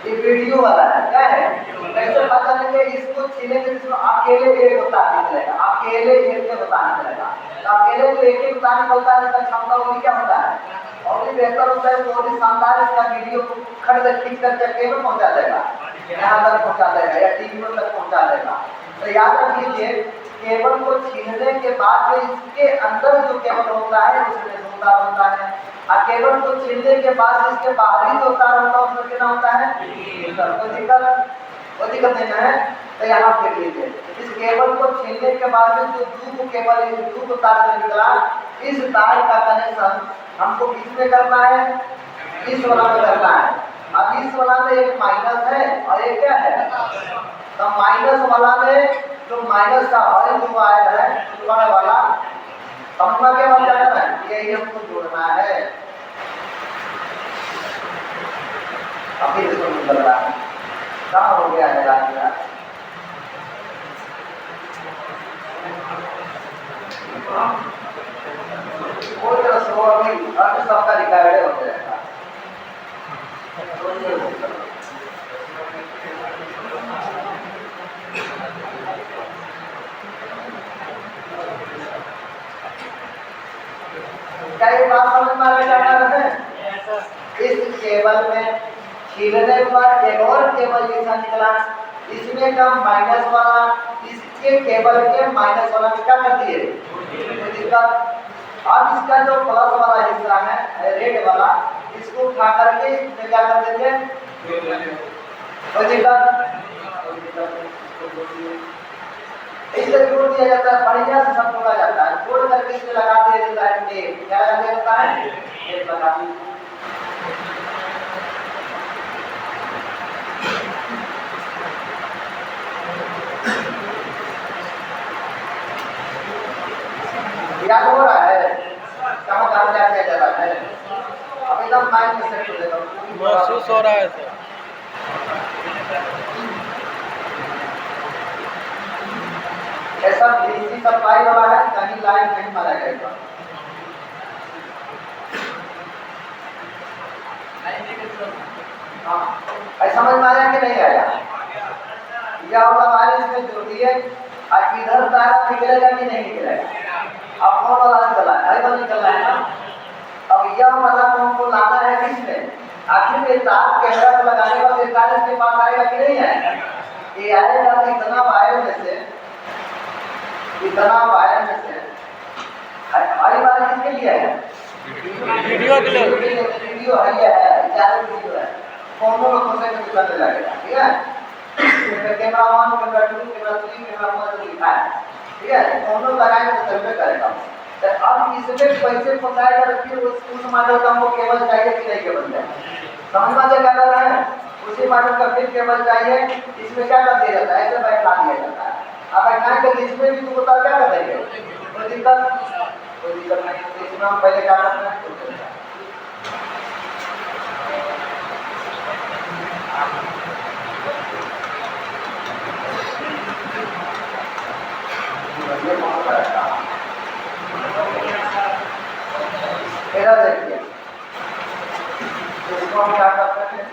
ये वीडियो वाला है, क्या है, कैसे पता चलेंगे, इसको छीलेंगे तो अकेले एक तार निकलेगा, अकेले एक तार निकलेगा। तो अकेले जो एक तार निकलता है, इसका क्षमता वो क्या होता है, और भी बेहतर होता है, वो भी शानदार इसका वीडियो खड़ खींच करके केबल पहुंचा देगा, यहाँ तक पहुंचा देगा या टीवी तक पहुंचा देगा। तो याद रखिए, केबल को छीलने के बाद में इसके अंदर जो केबल होता है उसमें 2 तार होता है, और केबल को छीलने के बाद इसके बाहरी जो तार होता है उसमें कितना होता है 3 तार। कोई दिक्कत नहीं है। तो यहाँ देख लीजिए, इस केबल को छीलने के बाद में जो 2 केबल, 2 तार जो निकला, इस तार का कनेक्शन हमको किसमें करना है, इस वाला में करना है। अब इस वाला में एक माइनस है और एक क्या है, तो माइनस वाला में जो माइनस का ऑरेंज जो आया है ऊपर वाला, समझना क्या बात करना है, यही हमको जोड़ना है। अभी इसको निकल रहा है, कहाँ हो गया है राजा, कोई तरह से अभी सबका रिकॉर्ड हो जाएगा। क्या ये बात समझ में आ रहा है? इस केबल में छीलने पर एक और केबल जैसा निकला, इसमें का माइनस वाला इसके केबल के माइनस वाला में क्या कर दिए, अब इसका जो प्लस वाला हिस्सा है रेड वाला, इसको उठा करके इसमें क्या कर देंगे, इसे जोड़ दिया जाता है, बढ़िया से सब जोड़ा जाता है, जोड़ करके इसमें लगा दिया जाता है टेप, क्या लगा दिया जाता है, टेप लगा दी। याद हो रहा है, कहाँ कहाँ क्या किया जा रहा है, अब एकदम माइंड में सेट हो जाएगा,
महसूस हो रहा है सर।
ऐसा डीसी सप्लाई वाला है, कहीं लाइन नहीं मारा जाएगा। क्या होगा, वायर इसमें जोड़ती है और इधर तार निकलेगा कि नहीं निकलेगा। अब कौन वाला निकला है, वाला निकला है ना। अब यह वाला को हमको लाना है किसमें, आखिर ये तार कैमरा को लगाने का तार इसके पास आएगा कि नहीं आएगा। ये आएगा तो इतना वायर में से हमारी बात किसके लिए है,
वीडियो के लिए।
वीडियो है, ये है चार वीडियो है, कौनों लोग से करने लगेगा। ठीक है, कैमरा 1 कैमरा 2 कैमरा 3 कैमरा 4 लिखा है। ठीक है, कौनों लगाएंगे तो सर्वे करेगा। तो अब इसमें पैसे फंसाएगा तो फिर उस मॉडल का हमको केबल चाहिए कि नहीं केबल चाहिए, समझ में क्या कर रहा है। उसी मॉडल का फिर केबल चाहिए। इसमें क्या कर दिया जाता है, ऐसे बैठा दिया जाता है। अब बैठा के इसमें भी तो बता क्या कर देंगे, कोई दिक्कत नहीं। इसमें हम पहले क्या करते हैं, देखिए इसको हम क्या करते हैं,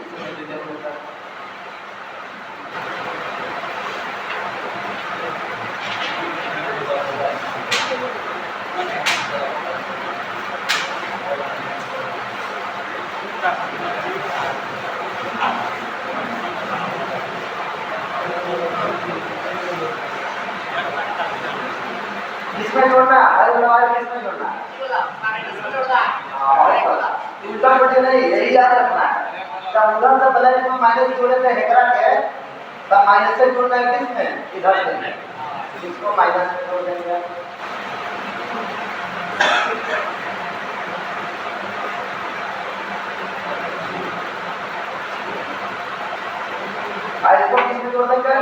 किसमें जोड़ना है, किसमें जोड़ना है, उल्टा पट्टी नहीं, यही याद रखना है। तब उधर से प्लस में माइनस जोड़े थे हेकरा के, तब माइनस से जोड़ना है किसमें, इधर से, इसको माइनस से जोड़ देंगे। इसको किसमें जोड़ देंगे,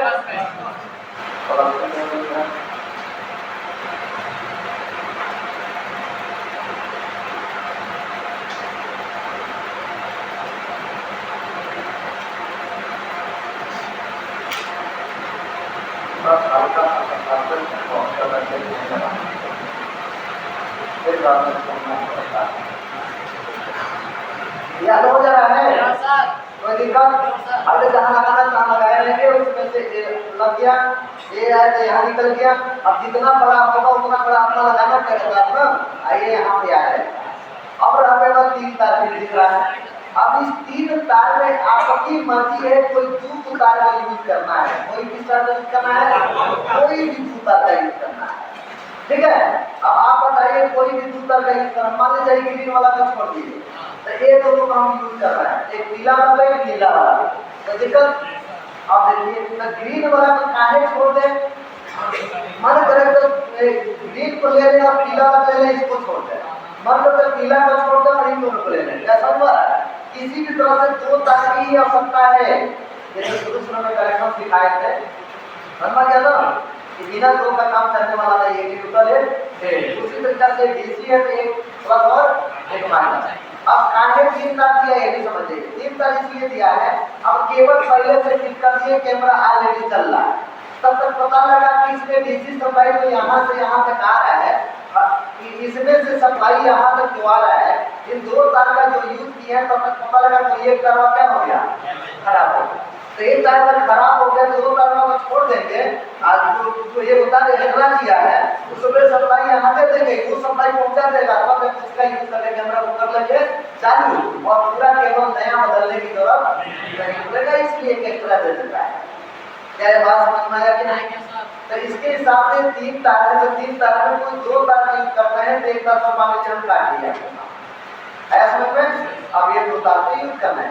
याद हो जा रहा है, कोई दिक्कत। अगर जहाँ लगाना तहाँ लगाए रहेंगे, उसमें से लग गया, ये है तो यहाँ निकल गया। अब जितना बड़ा होगा उतना बड़ा अपना लगाना पड़ेगा ना। आइए यहाँ पे आए, अब रहेगा 3 तार दिख रहा है। अब इस 3 तार में आपकी मर्जी है, कोई 2 तार का यूज करना है, कोई किस तार का यूज करना है, कोई भी 2 तार का यूज करना है। ठीक है, अब आप बताइए कोई भी 2 तार का यूज करना, मान लीजिए ग्रीन वाला को छोड़ दीजिए, तो ये दोनों का हम यूज कर रहे हैं, एक पीला वाला एक नीला वाला। तो दिक्कत अब देखिए, तो ग्रीन वाला को काहे छोड़ दें, मन करे तो ग्रीन को ले लें और पीला को ले लें, इसको छोड़ दें। मन करे तो पीला को छोड़ दें और इन दोनों को ले लें। कैसा हुआ, किसी भी तरह से 2 तार की आवश्यकता है। जैसे शुरू में कलेक्शन सिखाए थे, समझ गया ना, कि बिना 2 का काम करने वाला नहीं है, न्यूट्रल है। उसी तरीके से डीसी है तो एक प्लस और एक माइनस। अब काहे 3 तार दिया, ये भी समझिए। 3 तार इसलिए दिया है, अब केवल पहले से फिट कर दिए, कैमरा ऑलरेडी चल रहा है, तब तक पता लगा कि इसमें डीसी सप्लाई तो यहाँ से यहाँ तक आ रहा है, इसमें से सप्लाई यहाँ तक क्यों आ रहा है। इन 2 तार का जो यूज किया है, तब तक पता लगा कि एक तार क्या हो गया, खराब हो गया। तो एक तार अगर खराब हो गया तो 2 तार को छोड़ देंगे। आज जो ये उतार हेकरा किया है, उसमें सप्लाई यहाँ दे देंगे, वो सप्लाई पहुँचा देगा, तब तक उसका यूज करके कैमरा को कर लेंगे चालू, और पूरा केबल नया बदलने की जरूरत नहीं पड़ेगा। इसलिए एक एक्स्ट्रा दे देता है। क्या ये बात समझ में आया कि नहीं। तो इसके हिसाब से 3 तार है, तो 3 तार में कोई 2 तार यूज करते हैं, तो एक तार पर मान लीजिए हम काट दिया, ऐसा समझ में। अब ये 2 तार को यूज करना है,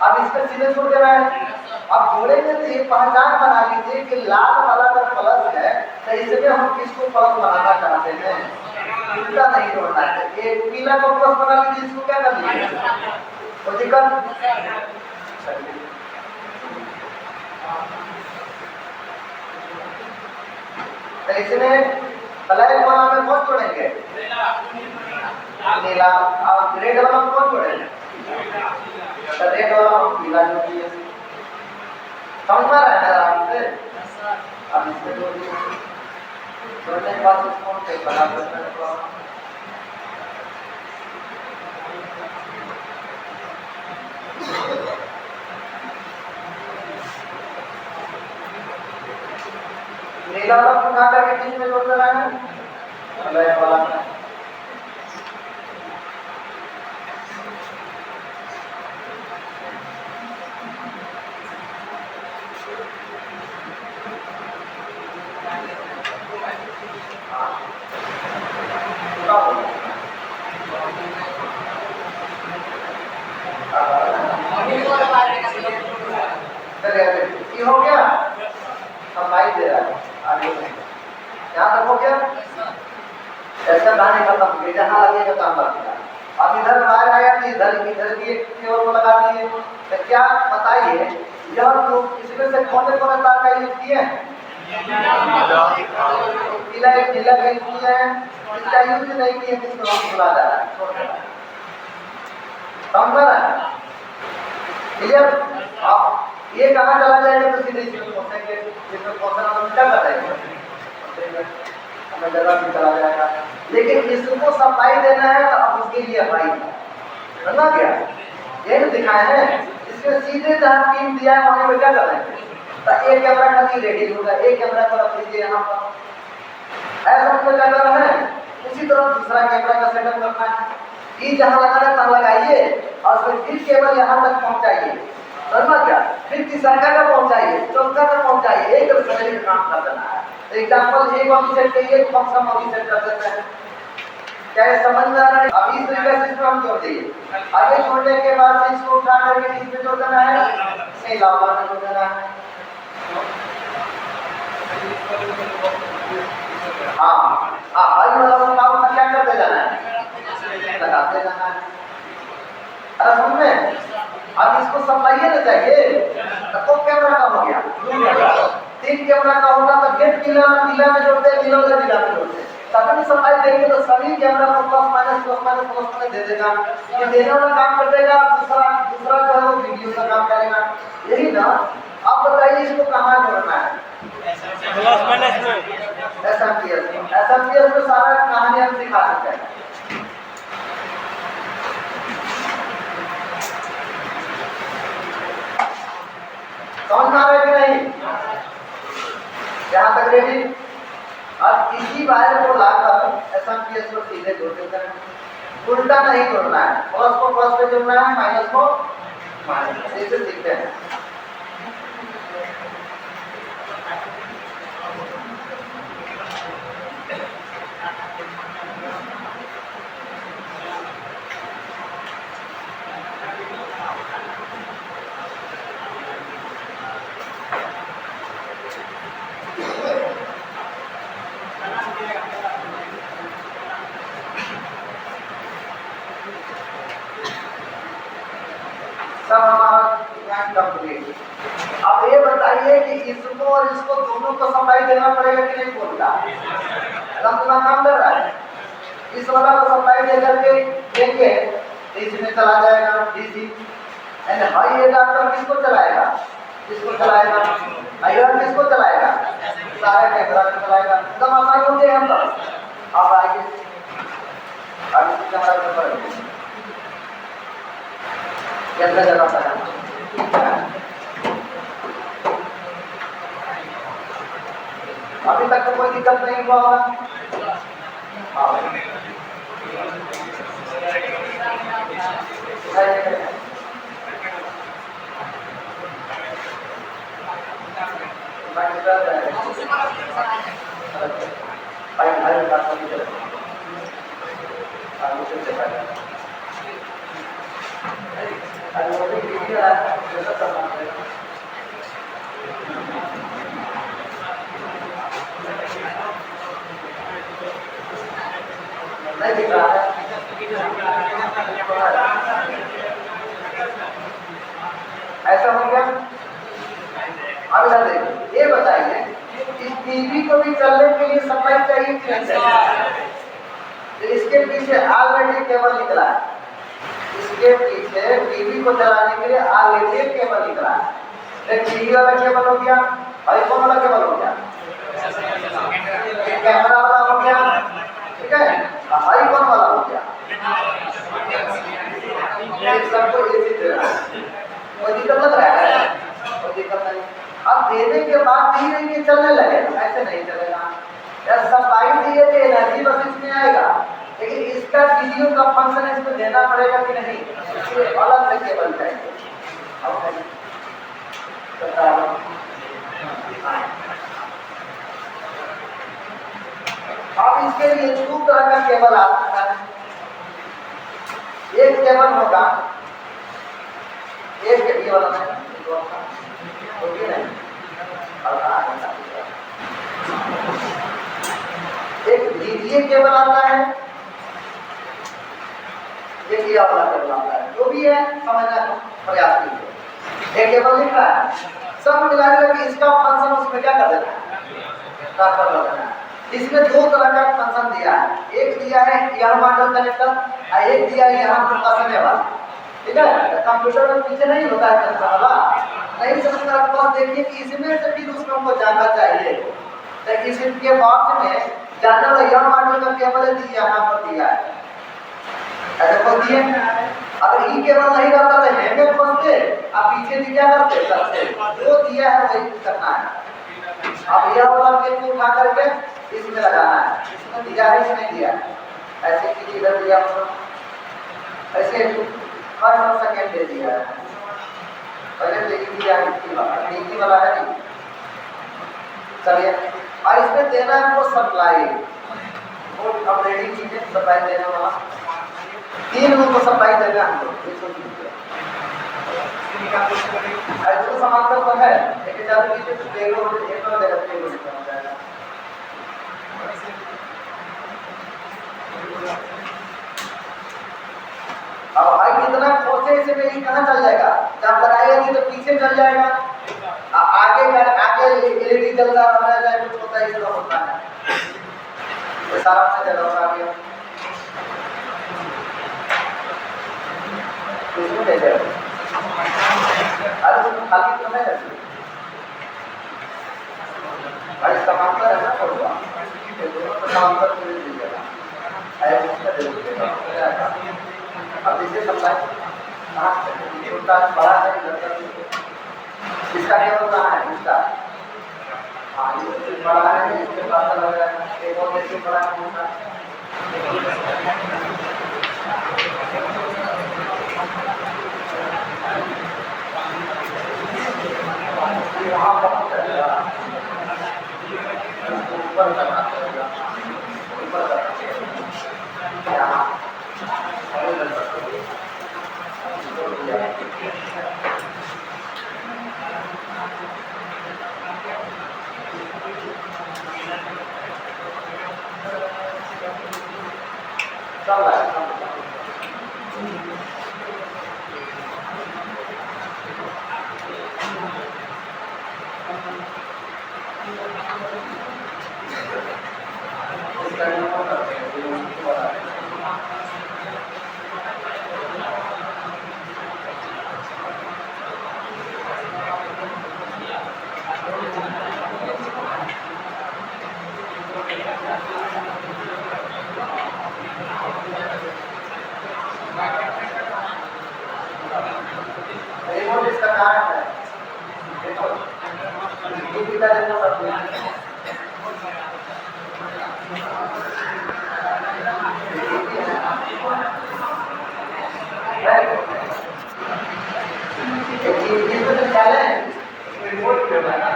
अब इसका सीधे छोड़ देना है। अब जोड़ेंगे तो एक पहचान बना लीजिए कि लाल वाला अगर प्लस है, तो इसमें हम किसको प्लस बनाना चाहते हैं, उल्टा नहीं जोड़ना है। ये पीला को प्लस बना लीजिए, इसको क्या कर लीजिए, कोई दिक्कत। तो इसमें ब्लैक वाला में कौन जोड़ेंगे, नीला, और रेड वाला में कौन जोड़ेंगे, तो रेड वाला हम पीला जोड़िए। समझ में आ रहा है आराम से। अब इसमें जोड़ने के बाद इसको बना देते हैं। नीला वाला उठा करके बीच में जोड़ देना है, ब्लैक वाला ये हो गया, सफाई दे रहा है आगे में, यहाँ तक हो गया। ऐसा गाने खत्म हो गया, जहाँ लगेगा काम लग गया। अब इधर वायर आया तो इधर की एक केबल को लगा दिए, तो क्या बताइए यह तो इसमें से कौन कौन तार का यूज किए हैं? नीला का यूज किया है, इसका यूज नहीं किए जिसको हम बुला जा रहा है, समझ रहा है? क्लियर? आप ये कहाँ चला जाएगा तो सीधे इसमें पहुंचेंगे, इसमें पहुंचना तो क्या बताएंगे, हमें जगह भी चला जाएगा। लेकिन इसको सप्लाई देना है तो अब उसके लिए भाई समझा क्या, ये दिखाए हैं। इसमें सीधे जहाँ पिन दिया है वहीं पे क्या करेंगे, तो एक कैमरा खाली रेडी होगा, एक कैमरा को रख लीजिए यहाँ पर, ऐसा मतलब क्या कर रहे हैं। उसी तरह दूसरा कैमरा का सेटअप करना है, ये जहाँ लगाना है तहाँ लगाइए और फिर केबल यहाँ तक पहुँचाइए, समझा क्या? फिर तीसरा का पहुँचाइए, चौथा का पहुँचाइए, एक तरह से काम कर देना है। एग्जाम्पल एक वाली सेट करिए, फंक्शन वाली सेट कर देते हैं। क्या ये समझ में आ रहा है? अब इस तरीके से इसको हम जोड़ दिए, आगे जोड़ने के बाद से इसको उठा करके इसमें जोड़ देना है, नहीं लावा में जोड़ देना है। हाँ आई वाला काम में क्या करते जाना है, लगाते जाना है। अरे सुन में, अब इसको सप्लाई ना चाहिए तो कैमरा का हो गया, 3 कैमरा का होगा तो गेट नीला में जोड़ते हैं, नीला में जोड़ते हैं, तभी सप्लाई देंगे तो सभी कैमरा को प्लस माइनस दे देगा। ये देने वाला काम कर देगा, दूसरा जो है वो वीडियो का काम करेगा। यही ना, आप बताइए इसको कहाँ जोड़ना है,
प्लस माइनस में,
एसएमपीएस में सारा कहानी हम सिखा सकते हैं। समझ में आ रहा है कि नहीं? यहाँ तक रेडी। अब इसी वायर को लाकर एसएमपीएस को सीधे जोड़ देते हैं, उल्टा नहीं जोड़ना है, प्लस को प्लस पे जोड़ना है, माइनस को माइनस, इसे सीखते हैं। सब हमारा ज्ञान कंप्लीट। अब ये बताइए कि इसको और इसको दोनों को सप्लाई देना पड़ेगा कि नहीं बोलता, लंबा काम कर रहा है। इस वाला को सप्लाई दे करके देंगे इसमें चला जाएगा डीसी, एंड हाई एडाप्टर किसको चलाएगा, किसको चलाएगा, आईआर किसको चलाएगा, सारे कैमरा को चलाएगा। एकदम आसान हो गया हम लोग। अब आइए आगे कैमरा के ऊपर कितना जगह पर अभी तक तो कोई दिक्कत नहीं हुआ होगा। नहीं दिख रहा है, ऐसा हो गया। अब इधर देखिए, ये बताइए इस टीवी को भी चलने के लिए सप्लाई चाहिए कि नहीं चाहिए? तो इसके पीछे ऑलरेडी केबल निकला है, इसके पीछे टीवी को चलाने के लिए ऑलरेडी केबल निकला है। एक टीवी वाला केबल हो गया, आईफोन वाला केबल हो गया, कैमरा वाला हो गया, ठीक है, आईफोन वाला हो गया, सबको एसी दे रहा है। कोई दिक्कत लग रहा है? कोई दिक्कत नहीं। अब देने के बाद धीरे धीरे चलने लगेगा, ऐसे नहीं चलेगा। या सप्लाई दिए थे एनर्जी बस इसमें आएगा, लेकिन इसका वीडियो का फंक्शन इसमें देना पड़ेगा कि नहीं, इसलिए अलग से केबल चाहिए। अब इसके लिए दो तरह का केबल आता है। एक केबल होगा, एक ये वाला नहीं, एक द्वितीय केबल आता है, एक ये वाला केबल आता है। जो भी है समझना का प्रयास कीजिए। एक केबल लिख रहा है, सब मिला के इसका फंक्शन उसमें क्या कर देना है, ट्रांसफर कर देना है। इसमें दो तरह का फंक्शन दिया है, एक दिया है यहाँ मॉडल कनेक्टर और एक दिया है यहाँ पर कसने वाला। ठीक है, कंप्यूटर में पीछे नहीं होता है कसने वाला, नहीं समझता तो देखिए कि इसमें से फिर उसको हमको जानना चाहिए। तो इसके बॉक्स में जानना वाला यहाँ मॉडल का केबल दिया, यहाँ पर दिया है, ऐसे खोल दिए। अगर ये केबल नहीं रहता तो हेमे खोलते, आप पीछे भी क्या करते सकते, जो दिया है वही करना है। अब यह वाला पेन को उठा करके इसमें लगाना है, इसमें दिया है इसमें दिया है, ऐसे कीजिए, इधर दिया ऐसे 5 सेकंड दे दिया है, पहले देखिए दिया है नीचे वाला है नहीं। चलिए, और इसमें देना है वो सप्लाई, वो अपडेटिंग चीजें सप्लाई देने वाला 3 लोगों को सप्लाई देना है हमको। ऐसे समांतर तो है, लेकिन जब एक और देगा अब भाई कितना खोसे से में कहाँ चल जाएगा, जब लगाएगा तो पीछे चल जाएगा, आगे एलईडी जलता रह जाए, कुछ होता है इसलिए होता है, तो सारा से जगह आ गया इसमें दे दे। अरे वो खाली तो नहीं रहती भाई, समांतर है ना थोड़ा, दोनों समांतर दे दीजिएगा, ऐसे उसका दे दीजिएगा। अब इसे सप्लाई छोटा बड़ा है, इसका क्या होता है, इसका हाँ ये बड़ा है, इसके पास लग रहा है, एक और इससे बड़ा होता है। वहाँ पहुँच जाएगा, ऊपर करना ऊपर यहाँ चल रहा है। रिमोट इसका कारण है, देखो ये का रिमोट इसमें तो डाले रिमोट पे बना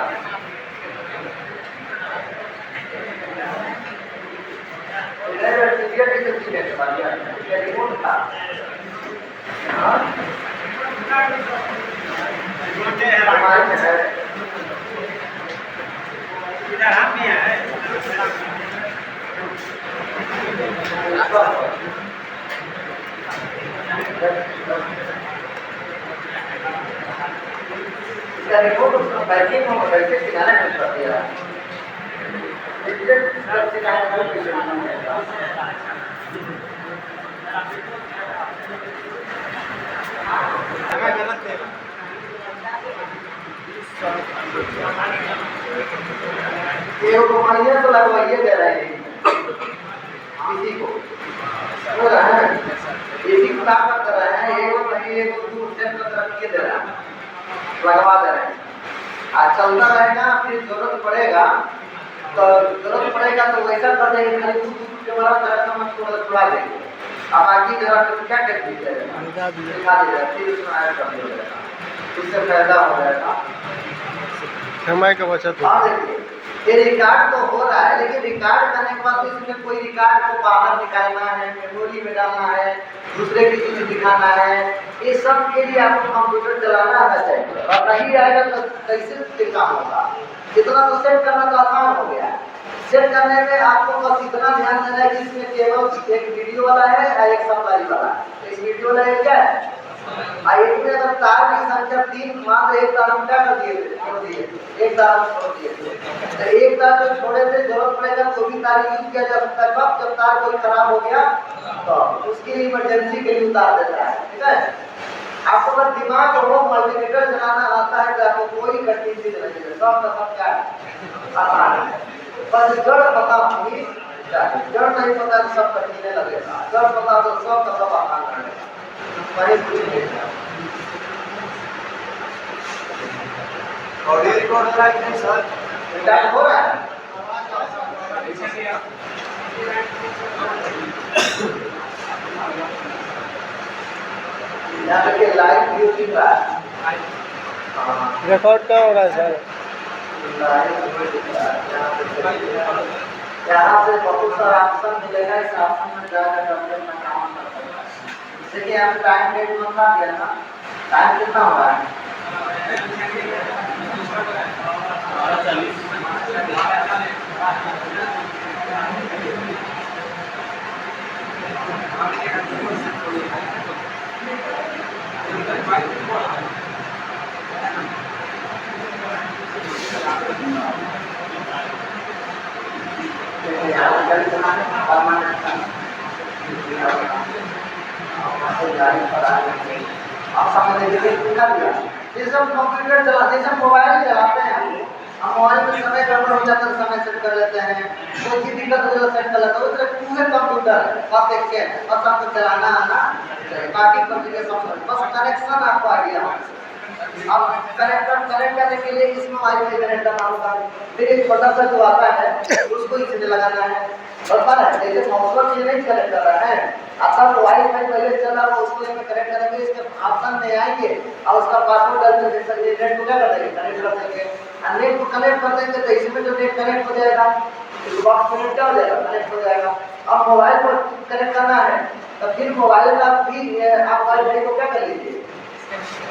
रिमोट था।
इधर हम भी है
इसका रिपोर्ट उसका बैठे को बैठे सिखाने में कर दिया ये तो लगवाइए दे रहे हैं किसी को, इसी को काम कर रहे हैं, एक दूर से दे रहे हैं, लगवा दे रहे हैं। आज चलता रहेगा, फिर जरूरत पड़ेगा तो वैसा कर देंगे, खाली कैमरा तरह मत छुड़ा देंगे। अब बाकी जरा तो क्या कर दीजिएगा, दिखा दीजिएगा, फिर उसमें ऐड कर दीजिएगा, उससे फायदा हो जाएगा,
समय का बचत हो।
हाँ देखिए ये रिकॉर्ड तो हो रहा है, लेकिन रिकॉर्ड करने के बाद इसमें कोई रिकॉर्ड को बाहर निकालना है, मेमोरी में डालना है, दूसरे की चीज दिखाना है, ये सब के लिए आपको कंप्यूटर चलाना आना चाहिए। और नहीं आएगा तो कैसे काम होगा? इतना तो सेट करना तो आसान हो गया है। सेट करने में आपको बस इतना ध्यान देना है कि इसमें केवल एक वीडियो वाला है और एक सप्लाई वाला है। इस वीडियो वाला एक क्या है, एक में अगर तार की संख्या 3, मान लो एक तार हम क्या कर दिए, छोड़ दिए, एक तार हम छोड़ दिए, तो एक तार जो छोड़े थे जरूरत पड़ेगा तो भी तार यूज किया जा सकता है। कब? जब तार कोई खराब हो गया तो उसके लिए इमरजेंसी के लिए उतार देता है। ठीक है, आपको अगर दिमाग हो, मल्टीमीटर चलाना आता है तो आपको कोई कठिन चीज नहीं है, सब का सब क्या आसान है। बस जड़ पता होगी, जड़ नहीं पता तो सब कठिन लगेगा, जड़ पता तो सब का सब आसान लगेगा। ऑडियो रिकॉर्ड हो रहा है कि नहीं सर? रिकॉर्ड हो रहा है। यहाँ पे लाइव व्यू दिख रहा है,
रिकॉर्ड क्या हो रहा है सर?
यहाँ से बहुत सारा ऑप्शन मिलेगा, इस ऑप्शन में जाकर अपना काम कर सकते हैं। जैसे कि यहाँ पे टाइम डेट बता दिया ना, टाइम कितना हो रहा है? कंप्यूटर चला, जैसे मोबाइल चलाते हैं, हम मोबाइल में समय गड़बड़ हो जाता है, समय सेट कर लेते हैं, कोई चीज दिक्कत हो जाता है सेट कर लेते हैं, तो पूरे कंप्यूटर आप देखिए, बस आपको चलाना आना चाहिए, बाकी कॉन्फ़िगरेशन बस कनेक्शन आपको आइडिया हो। अब कनेक्ट करने के लिए इस मोबाइल से कनेक्ट करना होगा, फिर एक छोटा सा जो आता है उसको इसमें लगाना है, बराबर है। जैसे माउस से नहीं कनेक्ट कर रहा है, आपका मोबाइल में पहले चल रहा है उसको इसमें कनेक्ट करेंगे, इसके ऑप्शन में आएंगे और उसका पासवर्ड डाल के जैसे नेट को क्या कर देंगे, कनेक्ट कर देंगे, और नेट को कनेक्ट कर देंगे तो इसमें जो नेट कनेक्ट हो जाएगा, इस बॉक्स में क्या हो जाएगा, कनेक्ट हो जाएगा। अब मोबाइल को कनेक्ट करना है तो फिर मोबाइल का भी आप वाईफाई को क्या कर लीजिए,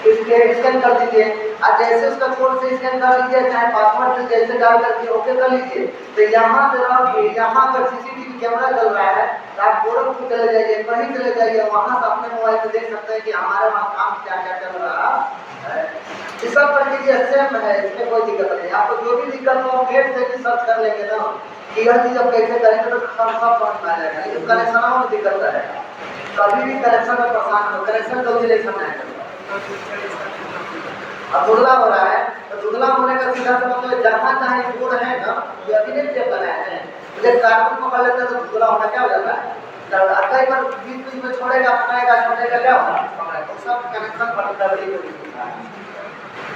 इसके स्कैन कर दीजिए, और जैसे उसका कोड से स्कैन कर लीजिए, चाहे पासवर्ड से जैसे डाल करके ओके कर लीजिए, तो यहाँ से आप यहाँ पर सीसीटीवी कैमरा चल रहा है तो आप गोरखपुर चले जाइए, कहीं चले जाइए, वहाँ से अपने मोबाइल में देख सकते हैं कि हमारे वहाँ काम क्या क्या चल रहा है। इस सब प्रक्रिया सेम है, इसमें कोई दिक्कत नहीं। आपको जो भी दिक्कत हो नेट से भी सर्च कर लेंगे ना कि यह चीज़ अब कैसे करेंगे तो सब समझ में आ जाएगा। लेकिन कनेक्शन में दिक्कत रहेगा, कभी भी कनेक्शन में परेशान हो, कनेक्शन जल्दी नहीं करना है। अब दुगला हो रहा है तो दुगला होने का सीधा सा मतलब जहाँ जहाँ जोड़ है ना, ये अभी नहीं चेक बनाए हैं, जब कार्बन को कर लेते हैं तो दुगला होना क्या हो जाता है, कई बार बीच में छोड़ेगा, पकड़ेगा, छोड़ेगा, क्या होगा, तो सब कनेक्शन गड़बड़ी हो रहा है।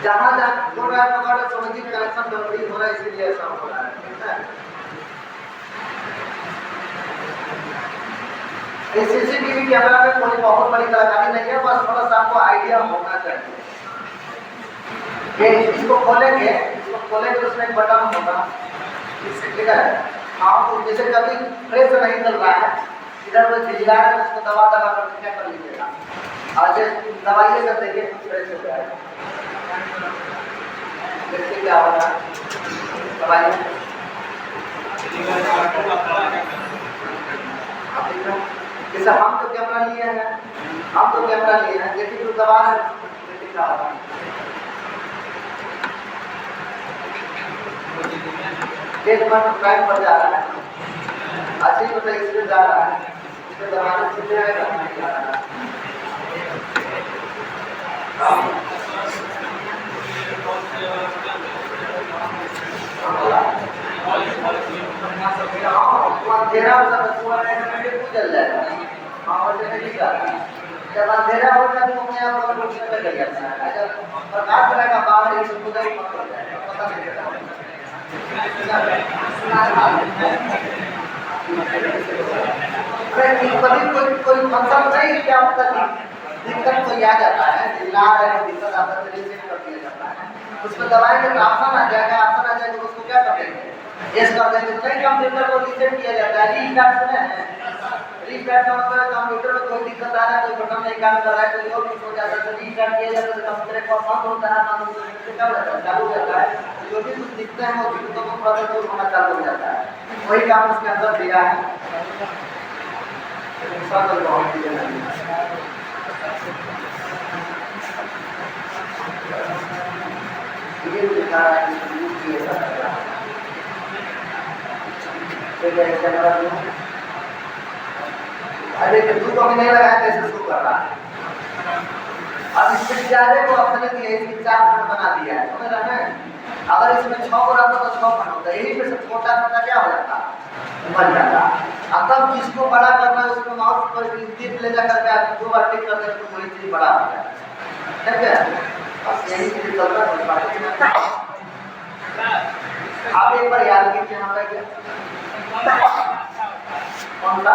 जहाँ जहाँ जोड़ रहा है पकड़ समझिए कनेक्शन गड़बड़ी हो रहा है, इसीलिए ऐसा हो रहा है। ठीक है, सीसीटीवी कैमरा में कोई बहुत बड़ी कलाकारी नहीं है, बस थोड़ा सा आपको आइडिया होना चाहिए। ये इसको खोलेंगे उसमें एक बटन होगा, ठीक है, हाँ, तो जैसे कभी फ्रेश नहीं चल रहा है, इधर वो झिझला है, उसको दबा कर क्या कर लीजिएगा, और जैसे दवाइए कर देंगे फ्रेश हो जाएगा। देखिए क्या हो रहा है, दवाइए जैसे हम तो कैमरा लिए हैं, देखिए जो दवा है, देखिए क्या हो रहा है, एक बार टाइम पर जा रहा है, अच्छी बताइए इसमें जा रहा है, इसमें दबाने से जाएगा, नहीं जा रहा है। अंधेरा चल जाएगा, जब अंधेरा होगा तो अपने आप लग जाता है, जब प्रकाश रहेगा बाहर ही सब पैसा नहीं देता अरे कभी कोई फंक्शन नहीं क्या होता है दिक्कत कोई आ जाता है जिला है दिक्कत आता है रिसेट कर दिया जाता है उसमें दबाएंगे तो ऑप्शन आ जाएगा तो उसको क्या करेंगे यस कर देंगे तो नहीं कंप्यूटर को रिसेट किया जाता है रीस्टार्ट सुने हैं रीस्टार्ट का मतलब कंप्यूटर में कोई दिक्कत आ रहा है कोई बटन नहीं काम कर रहा है कोई और कुछ हो जाता है तो रीस्टार्ट किया जाता है तो कंप्यूटर को बंद होता है तो क्या होता है चालू हो जाता है जो भी कुछ दिखते हैं वो दिक्कतों को प्रोसेस होना चालू हो जाता है वही काम उसके अंदर दिया है दूसरा तो बहुत चीजें नहीं ये दिखा रहा है कि ये सब कर रहा है कैमरा अरे दूध को नहीं लगाया कैसे शो कर रहा है अब इसमें ज्यादा को अपने दिए इसकी 4 खंड बना दिया है समझ रहे हैं अगर इसमें 6 को रखो तो 6 खंड होता है यही पे से छोटा छोटा क्या हो जाता बन जाता अब तब जिसको बड़ा करना है उसको माउस पर टिप ले जा करके आप 2 बार टिप करते तो वही चीज बड़ा हो जाए ठीक है बस यही चीज चलता है आप एक बार याद कीजिए हमारा क्या कौन सा